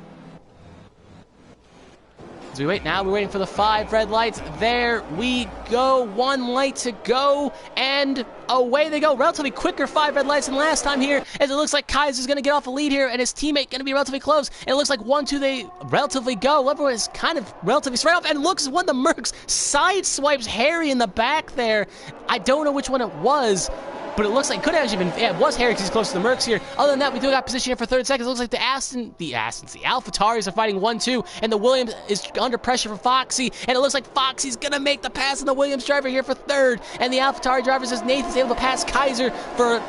[SPEAKER 1] As we wait now, we're waiting for the 5 red lights. There we go. 1 light to go, and away they go. Relatively quicker 5 red lights than last time here, as it looks like Kaiser's going to get off a lead here, and his teammate going to be relatively close. And it looks like 1-2 they relatively go. Everyone is kind of relatively straight off, and looks one of the Mercs side swipes Harry in the back there. I don't know which one it was, but it looks like it could have actually been, yeah, it was Harry because he's close to the Mercs here. Other than that, we do got position here for 3rd seconds. It looks like the AlphaTauris are fighting 1-2, and the Williams is under pressure from Foxy, and it looks like Foxy's going to make the pass on the Williams driver here for 3rd, and the AlphaTauri driver says Nathan's able to pass Kaiser for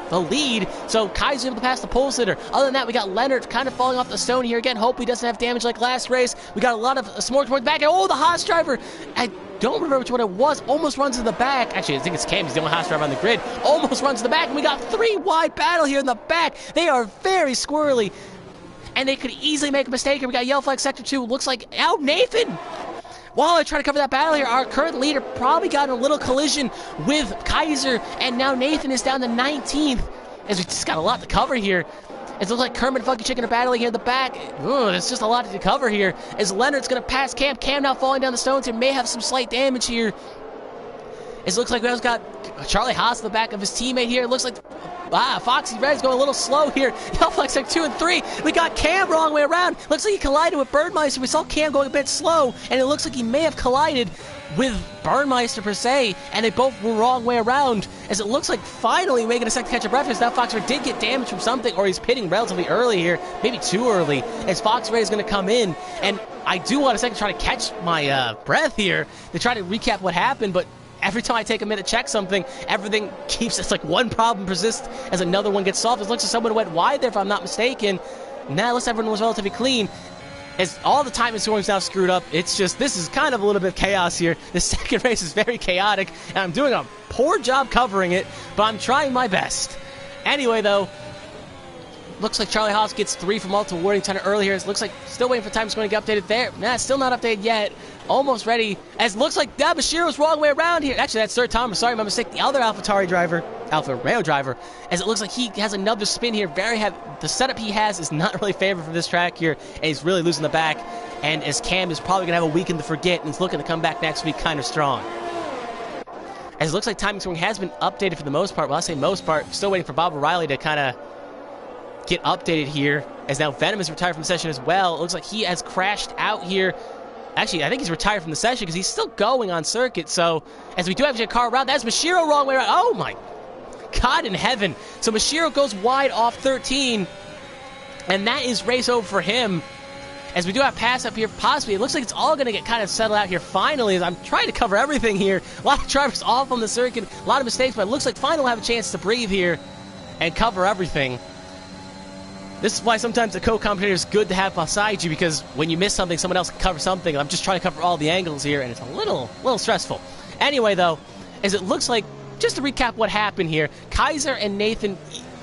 [SPEAKER 1] the lead, so Kaiser's able to pass the pole sitter. Other than that, we got Leonard kind of falling off the stone here again. Hope he doesn't have damage like last race. We got a lot of smoke towards the back, and oh, the Haas driver, I don't remember which one it was, almost runs to the back. Actually, I think it's Cam, he's the only Haas driver on the grid. Almost runs to the back, and we got 3 wide battle here in the back. They are very squirrely, and they could easily make a mistake here. We got Yellow Flag Sector 2. Looks like, ow, Nathan! While I try to cover that battle here, our current leader probably got in a little collision with Kaiser, and now Nathan is down to 19th, as we just got a lot to cover here. It looks like Kermit and Funky Chicken are battling here in the back. It's just a lot to cover here. As Leonard's going to pass Cam. Cam now falling down the stones here. May have some slight damage here. It looks like we also got Charlie Haas in the back of his teammate here. It looks like Foxy Red's going a little slow here. Flex like 2 and 3. We got Cam wrong way around. Looks like he collided with Birdmeister. We saw Cam going a bit slow, and it looks like he may have collided with Birdmeister per se, and they both were wrong way around, as it looks like finally making a second catch of breath, as that Fox Red did get damage from something, or he's pitting relatively early here, maybe too early, as Fox Red is going to come in, and I do want a second to try to catch my breath here to try to recap what happened, but every time I take a minute to check something, everything keeps, it's like one problem persists as another one gets solved. It looks like someone went wide there, if I'm not mistaken. Now, unless everyone was relatively clean, as all the time and scoring is now screwed up, it's just, this is kind of a little bit of chaos here. The second race is very chaotic, and I'm doing a poor job covering it, but I'm trying my best. Anyway, though, looks like Charlie Haas gets 3 from multiple warning time early here. It looks like still waiting for time scoring to get updated there. Nah, still not updated yet. Almost ready. As looks like Bashiro's wrong way around here. Actually, that's Sir Tom. Sorry, my mistake. The other AlphaTauri driver, Alfa Romeo driver, as it looks like he has another spin here. Very heavy. The setup he has is not really favored for this track here, and he's really losing the back. And as Cam is probably going to have a weekend to forget, and he's looking to come back next week kind of strong. As it looks like timing scoring has been updated for the most part. Well, I say most part. Still waiting for Bob O'Reilly to kind of get updated here, as now Venom is retired from the session as well. It looks like he has crashed out here. Actually, I think he's retired from the session because he's still going on circuit. So, as we do have a car around, that's Mashiro wrong way around. Oh my God in heaven. So Mashiro goes wide off 13, and that is race over for him. As we do have pass up here, possibly, it looks like it's all going to get kind of settled out here finally, as I'm trying to cover everything here. A lot of drivers off on the circuit, a lot of mistakes, but it looks like finally we'll have a chance to breathe here and cover everything. This is why sometimes the co-commentator is good to have beside you, because when you miss something, someone else can cover something. I'm just trying to cover all the angles here, and it's a little stressful. Anyway, though, as it looks like, just to recap what happened here, Kaiser and Nathan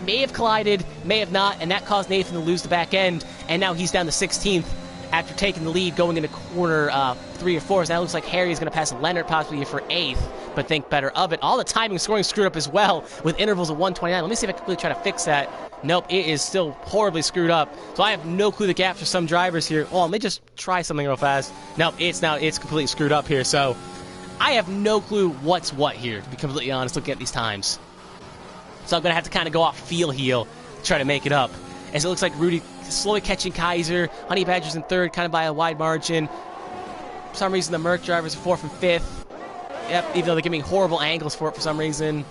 [SPEAKER 1] may have collided, may have not, and that caused Nathan to lose the back end, and now he's down to 16th after taking the lead going into corner 3 or 4. So now it looks like Harry is going to pass Leonard possibly for 8th, but think better of it. All the timing and scoring screwed up as well with intervals of 129. Let me see if I can really try to fix that. Nope, it is still horribly screwed up. So I have no clue the gaps for some drivers here. Oh, let me just try something real fast. Nope, it's completely screwed up here. So I have no clue what's what here, to be completely honest, looking at these times. So I'm going to have to kind of go off feel heel to try to make it up. As it looks like Rudy slowly catching Kaiser. Honey Badger's in 3rd, kind of by a wide margin. For some reason, the Merc drivers are 4th and 5th. Yep, even though they're giving horrible angles for it for some reason.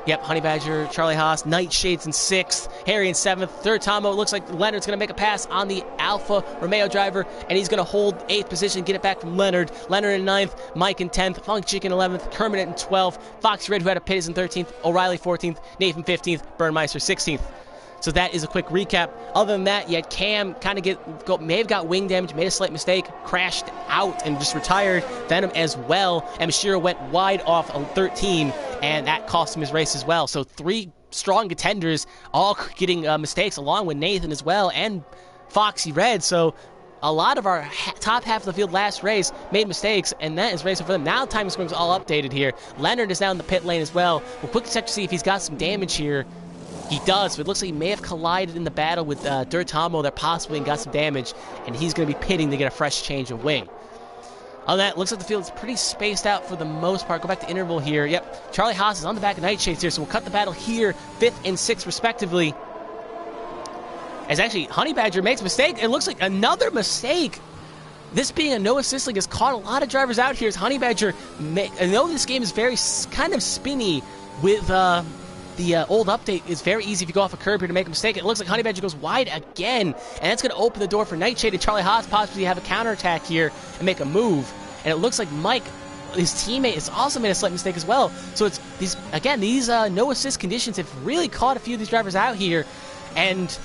[SPEAKER 1] Yep, Honey Badger, Charlie Haas, Nightshades in 6th, Harry in 7th, 3rd Tomo. It looks like Leonard's going to make a pass on the Alfa Romeo driver, and he's going to hold 8th position, get it back from Leonard. Leonard in 9th, Mike in 10th, Funk Chicken 11th, Kermit in 12th, Foxy Red, who had a pit, is in 13th, O'Reilly 14th, Nathan 15th, Burnmeister 16th. So that is a quick recap. Other than that, you had Cam kind of may have got wing damage, made a slight mistake, crashed out and just retired. Venom as well, and Mashiro went wide off 13, and that cost him his race as well. So 3 strong contenders all getting mistakes, along with Nathan as well, and Foxy Red. So a lot of our top half of the field last race made mistakes, and that is racing for them. Now time scoring is all updated here. Leonard is down in the pit lane as well. We'll quickly check to see if he's got some damage here. He does, but it looks like he may have collided in the battle with Dirtamo there possibly and got some damage, and he's going to be pitting to get a fresh change of wing. Other than that, looks like the field is pretty spaced out for the most part. Go back to interval here. Yep, Charlie Haas is on the back of Nightshades here, so we'll cut the battle here, 5th and 6th respectively. As actually, Honey Badger makes a mistake. It looks like another mistake. This being a no assist league has caught a lot of drivers out here as Honey Badger, I know this game is very kind of spinny with the old update. Is very easy if you go off a curb here to make a mistake. It looks like Honey Badger goes wide again, and that's going to open the door for Nightshade and Charlie Haas possibly have a counterattack here and make a move. And it looks like Mike, his teammate, has also made a slight mistake as well. So it's these no assist conditions have really caught a few of these drivers out here, and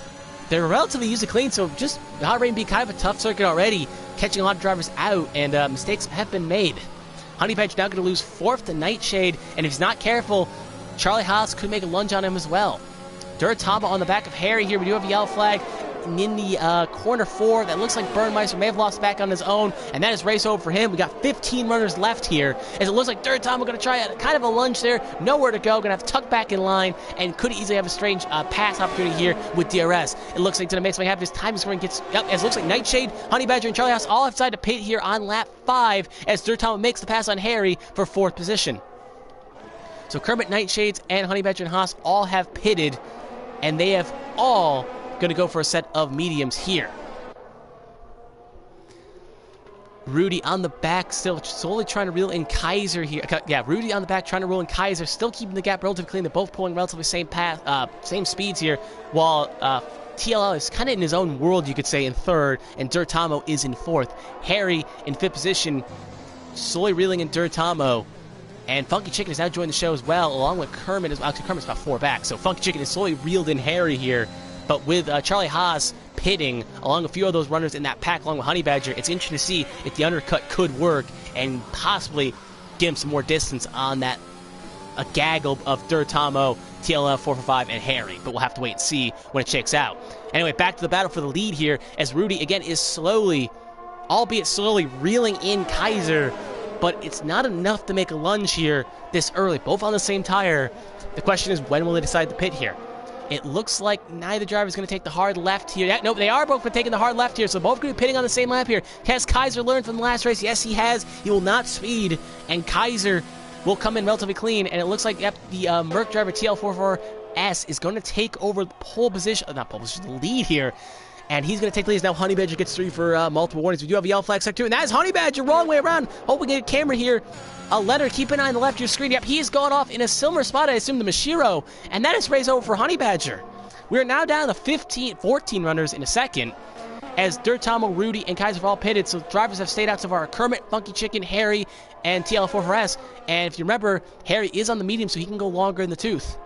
[SPEAKER 1] they're relatively user clean. So just Bahrain being kind of a tough circuit already, catching a lot of drivers out, and mistakes have been made. Honey Badger now going to lose 4th to Nightshade, and if he's not careful, Charlie Haas could make a lunge on him as well. Dirtama on the back of Harry here. We do have a yellow flag in the corner 4. That looks like Burnmeister may have lost back on his own, and that is race over for him. We got 15 runners left here, as it looks like Dirtama going to try kind of a lunge there. Nowhere to go. Going to have to tuck back in line, and could easily have a strange pass opportunity here with DRS. It looks like it's going to make something happen. His time scoring gets up, as it looks like Nightshade, Honey Badger, and Charlie Haas all outside to pit here on lap 5, as Dirtama makes the pass on Harry for 4th position. So Kermit, Nightshades, and Honey Badger and Haas all have pitted, and they have all going to go for a set of mediums here. Rudy on the back, still slowly trying to reel in Kaiser here. Yeah, Rudy on the back trying to reel in Kaiser, still keeping the gap relatively clean. They're both pulling relatively same path, same speeds here, while TLL is kind of in his own world, you could say, in 3rd, and Dirtamo is in 4th. Harry in 5th position, slowly reeling in Dirtamo. And Funky Chicken has now joined the show as well, along with Kermit. Actually, Kermit's about 4 back, so Funky Chicken is slowly reeled in Harry here. But with Charlie Haas pitting along a few of those runners in that pack along with Honey Badger, it's interesting to see if the undercut could work and possibly give him some more distance on that gaggle of Dirtamo, TLL 445, and Harry. But we'll have to wait and see when it shakes out. Anyway, back to the battle for the lead here, as Rudy again is slowly, albeit slowly, reeling in Kaiser. But it's not enough to make a lunge here this early, both on the same tire. The question is, when will they decide to pit here? It looks like neither driver is going to take the hard left here. Yeah, no, they are both taking the hard left here, so both going to be pitting on the same lap here. Has Kaiser learned from the last race? Yes, he has. He will not speed, and Kaiser will come in relatively clean, and it looks like, yep, the Merc driver TL44S is going to take over the pole position, not pole position, the lead here. And he's going to take the lead. Now Honey Badger gets 3 for multiple warnings. We do have a yellow flag sector 2, and that is Honey Badger, wrong way around. Hope we get a camera here. Leonard, keep an eye on the left of your screen. Yep, he has gone off in a similar spot, I assume, to Mashiro, and that is race over for Honey Badger. We are now down to 14 runners in a second, as Dirtamo, Rudy, and Kaiser have all pitted, so drivers have stayed out so far. Kermit, Funky Chicken, Harry, and TL44S. And if you remember, Harry is on the medium, so he can go longer in the tooth.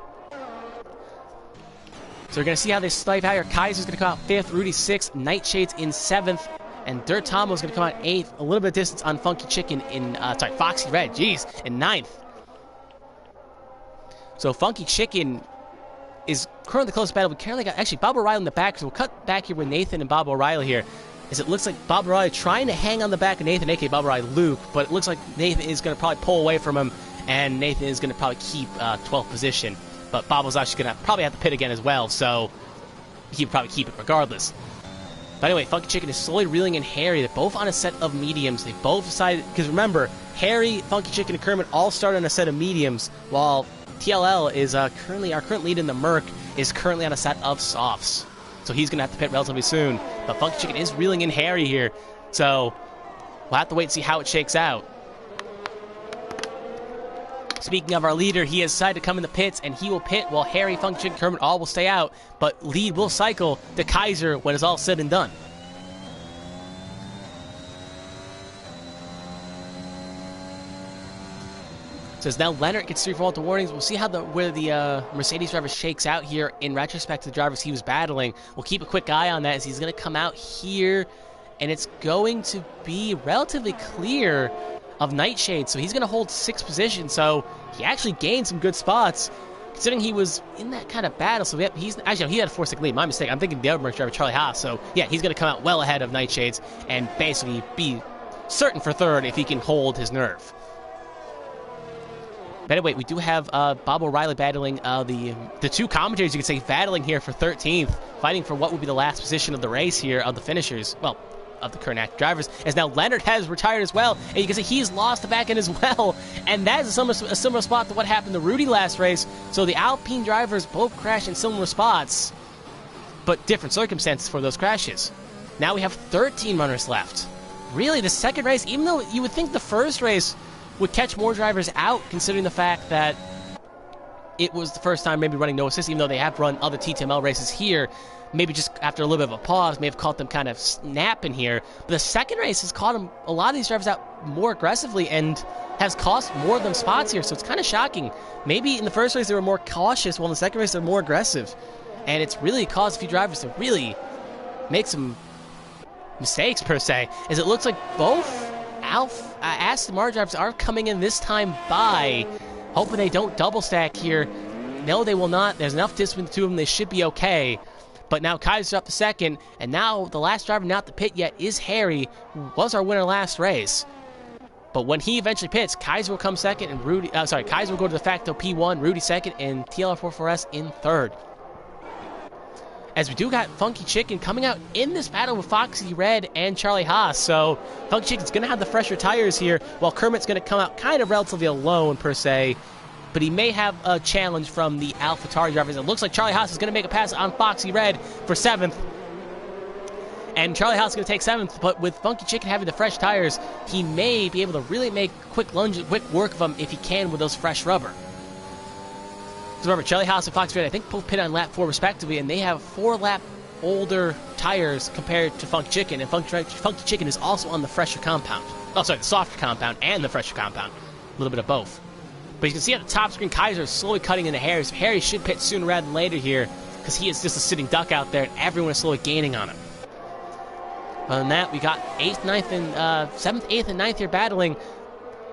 [SPEAKER 1] So we're going to see how they snipe out here. Kaiser's going to come out 5th, Rudy 6th, Nightshades in 7th, and Dirt Tomo's going to come out 8th. A little bit of distance on Funky Chicken in, Foxy Red, jeez, in 9th. So Funky Chicken is currently the closest battle. We currently got, actually, Bob O'Reilly in the back, so we'll cut back here with Nathan and Bob O'Reilly here. As it looks like Bob O'Reilly trying to hang on the back of Nathan, aka Bob O'Reilly Luke, but it looks like Nathan is going to probably pull away from him, and Nathan is going to probably keep 12th position. But Bob was actually going to probably have to pit again as well, so he would probably keep it regardless. But anyway, Funky Chicken is slowly reeling in Harry. They're both on a set of mediums. They both decided, because remember, Harry, Funky Chicken, and Kermit all started on a set of mediums, while TLL is our current lead in the Merc is currently on a set of softs. So he's going to have to pit relatively soon. But Funky Chicken is reeling in Harry here, so we'll have to wait and see how it shakes out. Speaking of our leader, he has decided to come in the pits, and he will pit while Harry, Funky Chicken, Kermit all will stay out, but lead will cycle to Kaiser when it's all said and done. So as now Leonard gets 3 fault warnings, we'll see how where the Mercedes driver shakes out here in retrospect to the drivers he was battling. We'll keep a quick eye on that as he's going to come out here, and it's going to be relatively clear of Nightshade, so he's going to hold 6th position, so he actually gained some good spots, considering he was in that kind of battle. So he's actually, he had a 4-second lead, my mistake. I'm thinking the other Merc driver, Charlie Haas, so yeah, he's going to come out well ahead of Nightshades and basically be certain for 3rd if he can hold his nerve. But anyway, we do have Bob O'Reilly battling the 2 commentators, you could say, battling here for 13th, fighting for what would be the last position of the race here, of the finishers, well, of the current active drivers, as now Leonard has retired as well, and you can see he's lost the back end as well, and that is a similar spot to what happened to Rudy last race. So the Alpine drivers both crashed in similar spots, but different circumstances for those crashes. Now we have 13 runners left. Really, the second race, even though you would think the first race would catch more drivers out, considering the fact that it was the first time maybe running no assist, even though they have run other TTML races here, maybe just after a little bit of a pause, may have caught them kind of snapping here. But the second race has caught them, a lot of these drivers out more aggressively and has cost more of them spots here, so it's kind of shocking. Maybe in the first race they were more cautious, while in the second race they're more aggressive. And it's really caused a few drivers to really make some mistakes, per se, as it looks like both Aston Martin drivers are coming in this time by, hoping they don't double stack here. No, they will not. There's enough distance between the two of them. They should be okay. But now Kaiser's up to 2nd, and now the last driver not to pit yet is Harry, who was our winner last race. But when he eventually pits, Kaiser will come 2nd, and Kaiser will go to the facto P1, Rudy 2nd, and TLR44S in 3rd. As we do got Funky Chicken coming out in this battle with Foxy Red and Charlie Haas, so Funky Chicken's going to have the fresher tires here, while Kermit's going to come out kind of relatively alone, per se. But he may have a challenge from the AlphaTauri drivers. It looks like Charlie Haas is going to make a pass on Foxy Red for 7th. And Charlie Haas is going to take 7th, but with Funky Chicken having the fresh tires, he may be able to really make quick work of him if he can with those fresh rubber. Because remember, Charlie Haas and Foxy Red, I think, both pit on lap 4 respectively, and they have 4-lap older tires compared to Funky Chicken, and Funky Chicken is also on the fresher compound. Oh, sorry, the softer compound and the fresher compound. A little bit of both. But you can see at the top screen, Kaiser is slowly cutting into Harry. So Harry should pit sooner rather than later here, because he is just a sitting duck out there, and everyone is slowly gaining on him. Other than that, we got 8th, 9th, and 7th, 8th, and 9th here battling.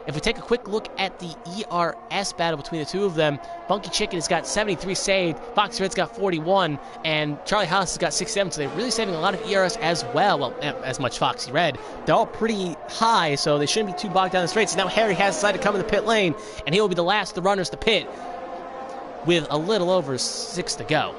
[SPEAKER 1] If we take a quick look at the ERS battle between the two of them, Funky Chicken has got 73 saved, Foxy Red's got 41, and Charlie Haas has got 67, so they're really saving a lot of ERS as well. Well, as much Foxy Red. They're all pretty high, so they shouldn't be too bogged down the straight. So now Harry has decided to come in the pit lane, and he will be the last of the runners to pit with a little over 6 to go.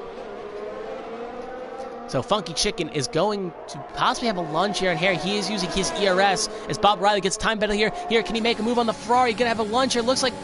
[SPEAKER 1] So Funky Chicken is going to possibly have a lunge here on Harry. He is using his ERS as Bob Riley gets time battle here. Here, can he make a move on the Ferrari? Gonna have a lunge here. Looks like,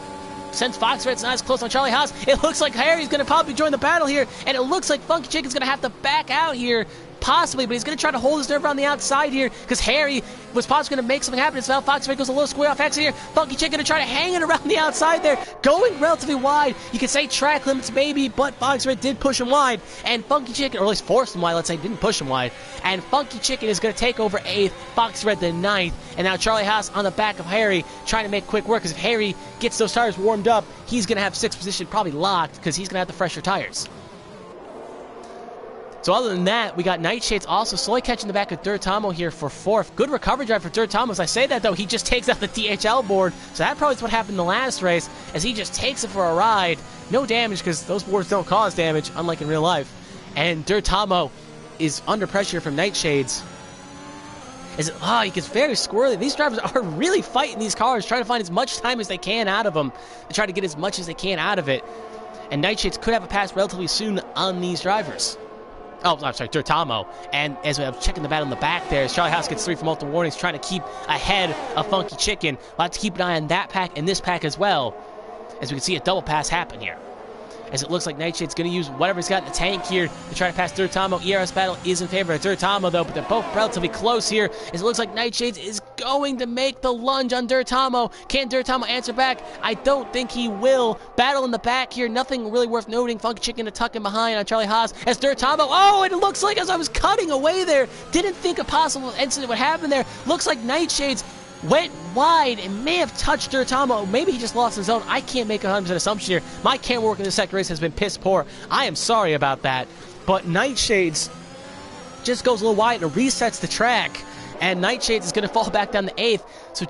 [SPEAKER 1] since Fox Red's not as close on Charlie Haas, it looks like Harry's gonna probably join the battle here, and it looks like Funky Chicken's gonna have to back out here, possibly, but he's gonna try to hold his nerve on the outside here, because Harry was possibly gonna make something happen as well. Fox Red goes a little square off exit here. Funky Chicken gonna try to hang it around the outside there, going relatively wide. You could say track limits maybe, but Fox Red did push him wide, and Funky Chicken, or at least forced him wide, let's say, didn't push him wide, and Funky Chicken is gonna take over 8th, Fox Red the 9th, and now Charlie Haas on the back of Harry, trying to make quick work, because if Harry gets those tires warmed up, he's gonna have 6th position probably locked, because he's gonna have the fresher tires. So other than that, we got Nightshades also slowly catching the back of Durtamo here for 4th. Good recovery drive for Durtamo. As I say that, though, he just takes out the THL board. So that probably is what happened in the last race, as he just takes it for a ride. No damage, because those boards don't cause damage, unlike in real life. And Durtamo is under pressure from Nightshades. He gets very squirrely. These drivers are really fighting these cars, trying to find as much time as they can out of them, to try to get as much as they can out of it. And Nightshades could have a pass relatively soon on these drivers. Oh, I'm sorry, Durtamo. And as I'm checking the battle in the back there, as Charlie Haas gets 3 for multiple warnings, trying to keep ahead of Funky Chicken. We'll have to keep an eye on that pack and this pack as well, as we can see a double pass happen here. As it looks like Nightshade's going to use whatever he's got in the tank here to try to pass Durtamo. ERS battle is in favor of Durtamo, though, but they're both relatively close here, as it looks like Nightshades is going to make the lunge on Durtamo. Can Durtamo answer back? I don't think he will. Battle in the back here, nothing really worth noting. Funky Chicken to tuck him behind on Charlie Haas as Durtamo. Oh, and it looks like as I was cutting away there, didn't think a possible incident would happen there. Looks like Nightshades went wide and may have touched Durtamo. Maybe he just lost his zone. I can't make a 100% assumption here. My camera work in this second race has been piss poor. I am sorry about that. But Nightshades just goes a little wide and resets the track. And Nightshades is going to fall back down to 8th. So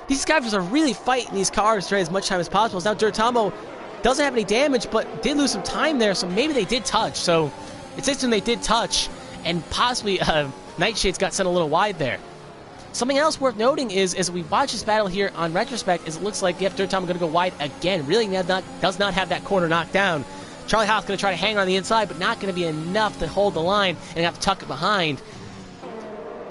[SPEAKER 1] these guys are really fighting these cars to try as much time as possible. Now Durtamo doesn't have any damage, but did lose some time there. So maybe they did touch. So it's interesting they did touch. And possibly Nightshades got sent a little wide there. Something else worth noting is, as we watch this battle here on retrospect, is it looks like Durtamo going to go wide again. Really does not have that corner knocked down. Charlie Haas going to try to hang on the inside, but not going to be enough to hold the line and have to tuck it behind.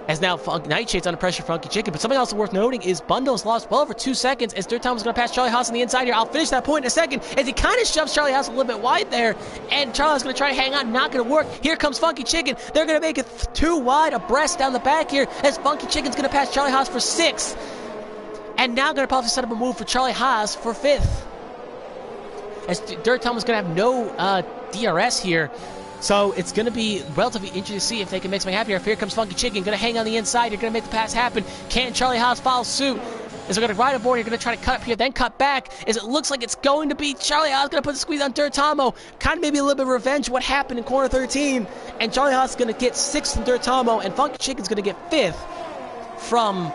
[SPEAKER 1] As now Nightshade's under pressure for Funky Chicken. But something else worth noting is Bundle's lost well over 2 seconds as Durtamo's going to pass Charlie Haas on the inside here. I'll finish that point in a second as he kind of shoves Charlie Haas a little bit wide there. And Charlie Haas going to try to hang on. Not going to work. Here comes Funky Chicken. They're going to make it 2 wide abreast down the back here as Funky Chicken's going to pass Charlie Haas for 6th. And now going to probably set up a move for Charlie Haas for 5th. As Durtamo's going to have no DRS here. So it's going to be relatively interesting to see if they can make something happen here. Here comes Funky Chicken, going to hang on the inside. You're going to make the pass happen. Can Charlie Haas follow suit? As they're going to ride aboard, you're going to try to cut up here, then cut back. As it looks like it's going to be Charlie Haas going to put the squeeze on Durtamo. Kind of maybe a little bit of revenge what happened in corner 13. And Charlie Haas is going to get 6th from Durtamo, and Funky Chicken's going to get 5th from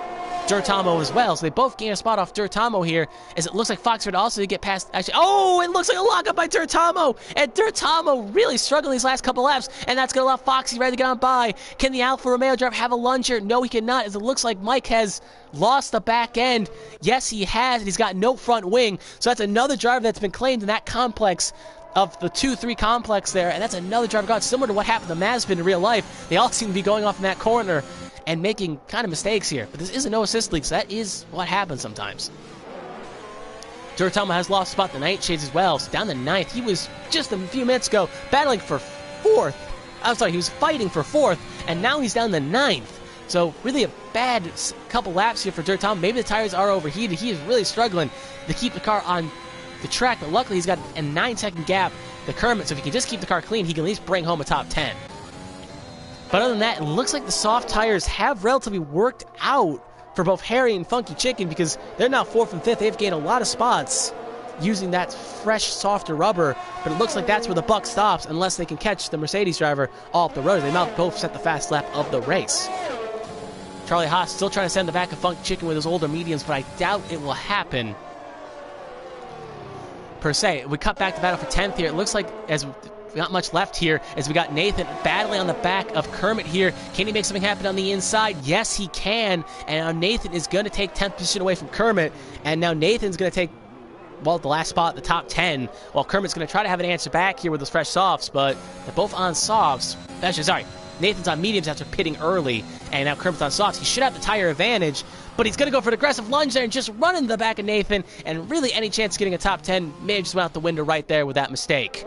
[SPEAKER 1] Durtamo as well. So they both gain a spot off Durtamo here, as it looks like Foxford also did get past. Actually, oh, it looks like a lockup by Durtamo, and Durtamo really struggling these last couple laps, and that's going to allow Foxy ready to get on by. Can the Alfa Romeo driver have a lunge here? No, he cannot, as it looks like Mike has lost the back end. Yes, he has, and he's got no front wing. So that's another driver that's been claimed in that complex of the 2-3 complex there, and that's another driver gone, similar to what happened to Mazepin in real life. They all seem to be going off in that corner and making kind of mistakes here. But this is a no assist league, so that is what happens sometimes. Durtamo has lost a spot to Nightshades as well, so down to 9th. He was just a few minutes ago battling for 4th. I'm sorry, he was fighting for 4th, and now he's down to 9th. So really a bad couple laps here for Durtamo. Maybe the tires are overheated. He is really struggling to keep the car on the track, but luckily he's got a 9-second gap to Kermit, so if he can just keep the car clean, he can at least bring home a top 10. But other than that, it looks like the soft tires have relatively worked out for both Harry and Funky Chicken, because they're now 4th and 5th. They've gained a lot of spots using that fresh, softer rubber, but it looks like that's where the buck stops unless they can catch the Mercedes driver all up the road. They might both set the fast lap of the race. Charlie Haas still trying to send the back of Funky Chicken with his older mediums, but I doubt it will happen per se. We cut back the battle for 10th here. It looks like, as not much left here, as we got Nathan battling on the back of Kermit here. Can he make something happen on the inside? Yes, he can. And now Nathan is going to take 10th position away from Kermit. And now Nathan's going to take, well, the last spot, the top 10. While Kermit's going to try to have an answer back here with those fresh softs, but they're both on softs. Actually, sorry, Nathan's on mediums after pitting early, and now Kermit's on softs. He should have the tire advantage, but he's going to go for an aggressive lunge there and just run into the back of Nathan, and really any chance of getting a top 10 may have just went out the window right there with that mistake.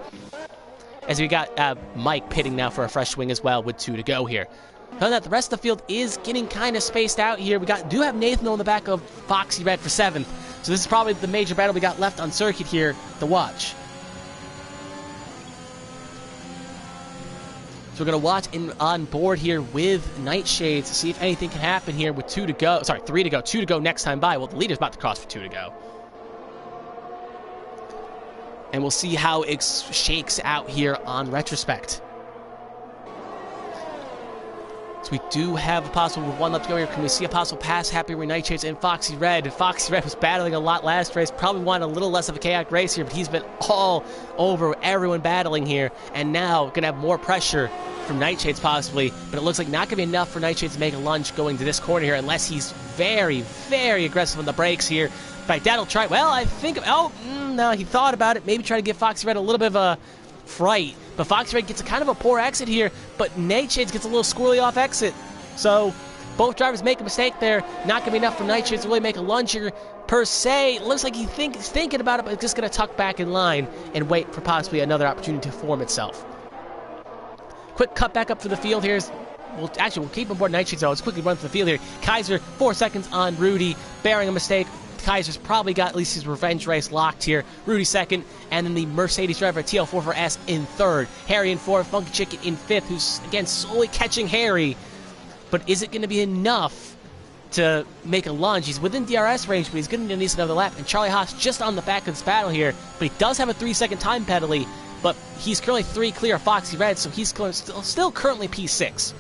[SPEAKER 1] As we got Mike pitting now for a fresh swing as well with 2 to go here. Other than that, the rest of the field is getting kind of spaced out here. We do have Nathan on the back of Foxy Red for 7th. So this is probably the major battle we got left on circuit here to watch. So we're going to watch on board here with Nightshades to see if anything can happen here with 2 to go. Sorry, 3 to go. 2 to go next time by. Well, the leader's about to cross for 2 to go. And we'll see how it shakes out here on retrospect. So we do have a possible one left to go here. Can we see a possible pass happy with Nightshades and Foxy Red? Foxy Red was battling a lot last race. Probably wanted a little less of a chaotic race here, but he's been all over everyone battling here. And now going to have more pressure from Nightshades possibly. But it looks like not going to be enough for Nightshades to make a lunge going to this corner here unless he's very, very aggressive on the brakes here. But that'll try. Well, I think... Oh, no, he thought about it. Maybe try to give Foxy Red a little bit of a fright. But Foxy Red gets a kind of a poor exit here, but Nightshades gets a little squirrely off exit. So both drivers make a mistake there. Not going to be enough for Nightshades to really make a lunge here per se. It looks like he's thinking about it, but just going to tuck back in line and wait for possibly another opportunity to form itself. Quick cut back up for the field here. We'll keep on board Nightshades, so let's quickly run through the field here. Kaiser, 4 seconds on Rudy, bearing a mistake. Kaiser's probably got at least his revenge race locked here. Rudy second, and then the Mercedes driver TL44S in third. Harry in fourth, Funky Chicken in fifth, who's, again, slowly catching Harry. But is it going to be enough to make a lunge? He's within DRS range, but he's going to need another lap. And Charlie Haas just on the back of this battle here, but he does have a 3-second time penalty, but he's currently 3 clear of Foxy Red, so he's still currently P6.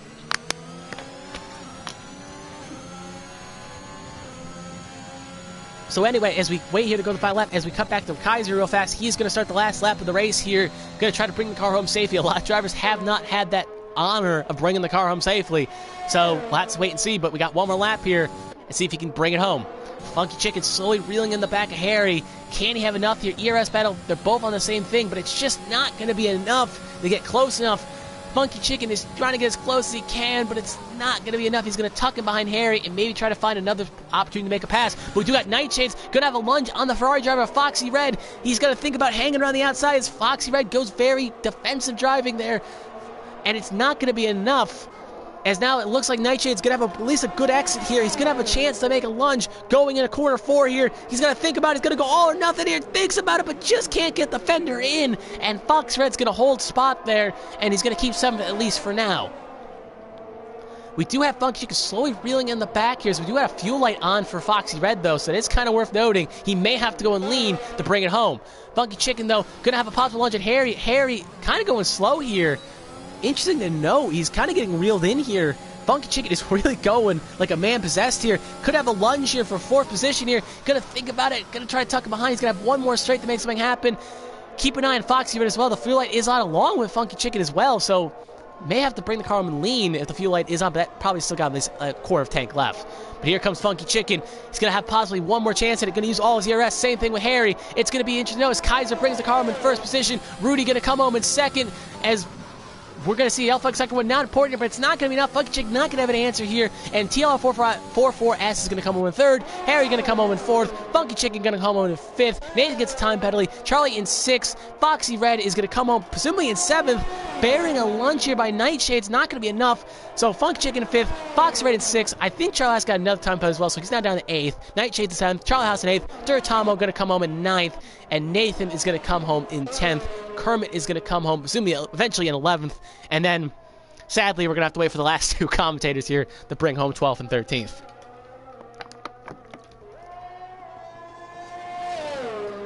[SPEAKER 1] So anyway, as we wait here to go to the final lap, as we cut back to Kaiser real fast, he's going to start the last lap of the race here. Going to try to bring the car home safely. A lot of drivers have not had that honor of bringing the car home safely. So let's wait and see, but we got one more lap here and see if he can bring it home. Funky Chicken slowly reeling in the back of Harry. Can he have enough here? ERS battle, they're both on the same thing, but it's just not going to be enough to get close enough. Funky Chicken is trying to get as close as he can, but it's not going to be enough. He's going to tuck in behind Harry and maybe try to find another opportunity to make a pass. But we do got Nightshades going to have a lunge on the Ferrari driver, Foxy Red. He's going to think about hanging around the outside as Foxy Red goes very defensive driving there. And it's not going to be enough, as now it looks like Nightshade's going to have at least a good exit here. He's going to have a chance to make a lunge going in a corner 4 here. He's going to think about it. He's going to go all or nothing here. Thinks about it, but just can't get the fender in. And Fox Red's going to hold spot there, and he's going to keep 7th at least for now. We do have Funky Chicken slowly reeling in the back here, so we do have fuel light on for Foxy Red, though, so it's kind of worth noting. He may have to go and lean to bring it home. Funky Chicken, though, going to have a possible lunge at Harry. Harry kind of going slow here. Interesting to note, he's kind of getting reeled in here. Funky Chicken is really going like a man possessed here. Could have a lunge here for 4th position here. Gonna think about it. Gonna try to tuck him behind. He's gonna have one more straight to make something happen. Keep an eye on Foxy Red as well. The fuel light is on along with Funky Chicken as well, so may have to bring the car home and lean if the fuel light is on, but that probably still got this quarter of tank left. But here comes Funky Chicken. He's going to have possibly one more chance at it. Going to use all his ERS. Same thing with Harry. It's going to be interesting to know as Kaiser brings the car home in 1st position. Rudy going to come home in 2nd as we're going to see Alpha second one. Not important, but it's not going to be enough. Funky Chicken not going to have an answer here. And TLR44S is going to come home in 3rd. Harry going to come home in 4th. Funky Chicken going to come home in 5th. Nathan gets a time penalty. Charlie in 6th. Foxy Red is going to come home presumably in 7th. Bearing a lunge here by Nightshade's not going to be enough. So Funky Chicken in 5th. Foxy Red in 6th. I think Charlie House got another time penalty as well, so he's now down to 8th. Nightshade's in 7th. Charlie House in 8th. Durtamo going to come home in 9th. And Nathan is going to come home in 10th. Kermit is going to come home, presumably eventually in 11th. And then, sadly, we're going to have to wait for the last 2 commentators here to bring home 12th and 13th.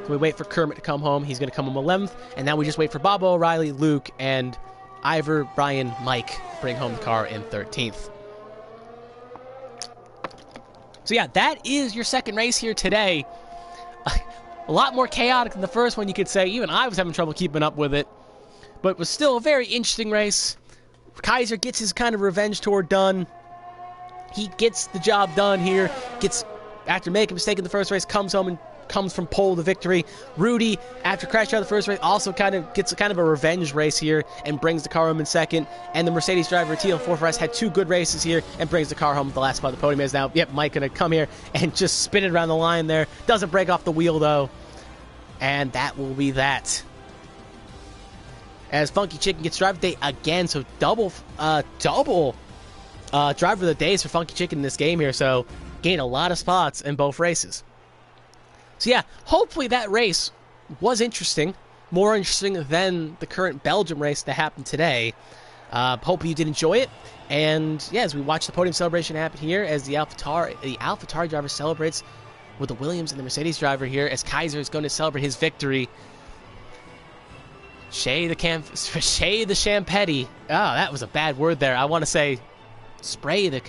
[SPEAKER 1] So we wait for Kermit to come home. He's going to come home 11th. And now we just wait for Bob O'Reilly, Luke, and Ivor, Brian, Mike bring home the car in 13th. So yeah, that is your second race here today. A lot more chaotic than the first one, you could say. Even I was having trouble keeping up with it. But it was still a very interesting race. Kaiser gets his kind of revenge tour done. He gets the job done here. After making a mistake in the first race, comes home and comes from pole to victory. Rudy, after crashing out of the first race, also gets a revenge race here and brings the car home in 2nd. And the Mercedes driver, TL44S, had 2 good races here and brings the car home at the last spot of the podium. Is now, Mike going to come here and just spin it around the line there. Doesn't break off the wheel, though. And that will be that. As Funky Chicken gets driver of the day again, so double driver of the days for Funky Chicken in this game here, so gained a lot of spots in both races. So yeah, hopefully that race was interesting, more interesting than the current Belgium race that happened today. Hope you did enjoy it, and yeah, as we watch the podium celebration happen here, as the AlphaTauri driver celebrates with the Williams and the Mercedes driver here, as Kaiser is going to celebrate his victory. Shay the Champetti. Oh, that was a bad word there. I want to say Spray the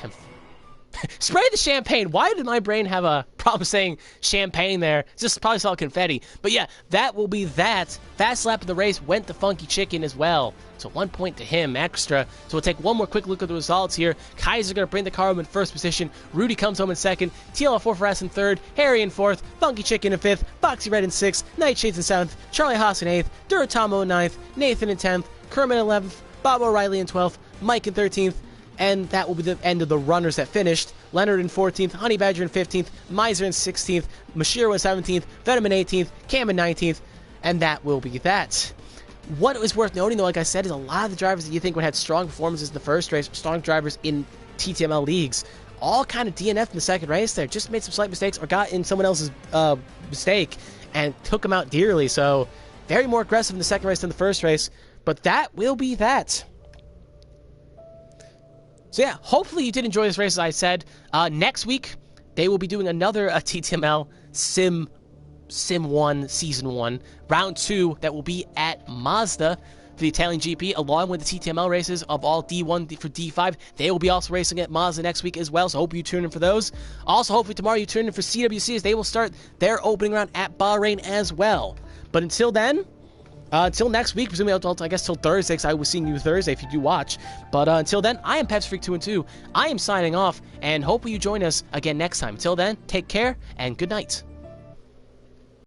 [SPEAKER 1] spray the champagne. Why did my brain have a problem saying champagne there? Just probably saw confetti. But yeah, that will be that. Fast lap of the race went to Funky Chicken as well. So 1 point to him extra. So we'll take one more quick look at the results here. Kaiser going to bring the car home in first position. Rudy comes home in second. TLF4 for us in third. Harry in fourth. Funky Chicken in fifth. Foxy Red in sixth. Nightshades in seventh. Charlie Haas in eighth. Duratomo in ninth. Nathan in 10th. Kermit in 11th. Bob O'Reilly in 12th. Mike in 13th. And that will be the end of the runners that finished. Leonard in 14th, Honey Badger in 15th, Miser in 16th, Mashiro in 17th, Venom in 18th, Cam in 19th, and that will be that. What is worth noting, though, like I said, is a lot of the drivers that you think would have strong performances in the first race, strong drivers in TTML leagues, all kind of DNF'd in the second race there, just made some slight mistakes or got in someone else's mistake and took them out dearly. So very more aggressive in the second race than the first race, but that will be that. So yeah, hopefully you did enjoy this race, as I said. Next week, they will be doing another TTML Sim 1, Season 1, Round 2, that will be at Mazda for the Italian GP, along with the TTML races of all D1 for D5. They will be also racing at Mazda next week as well, so hope you tune in for those. Also, hopefully tomorrow you tune in for CWC, as they will start their opening round at Bahrain as well. But until then, until next week, presumably, I guess till Thursday, because I was seeing you Thursday if you do watch. But until then, I am PepsiFreak212. I am signing off, and hopefully you join us again next time. Until then, take care, and good night.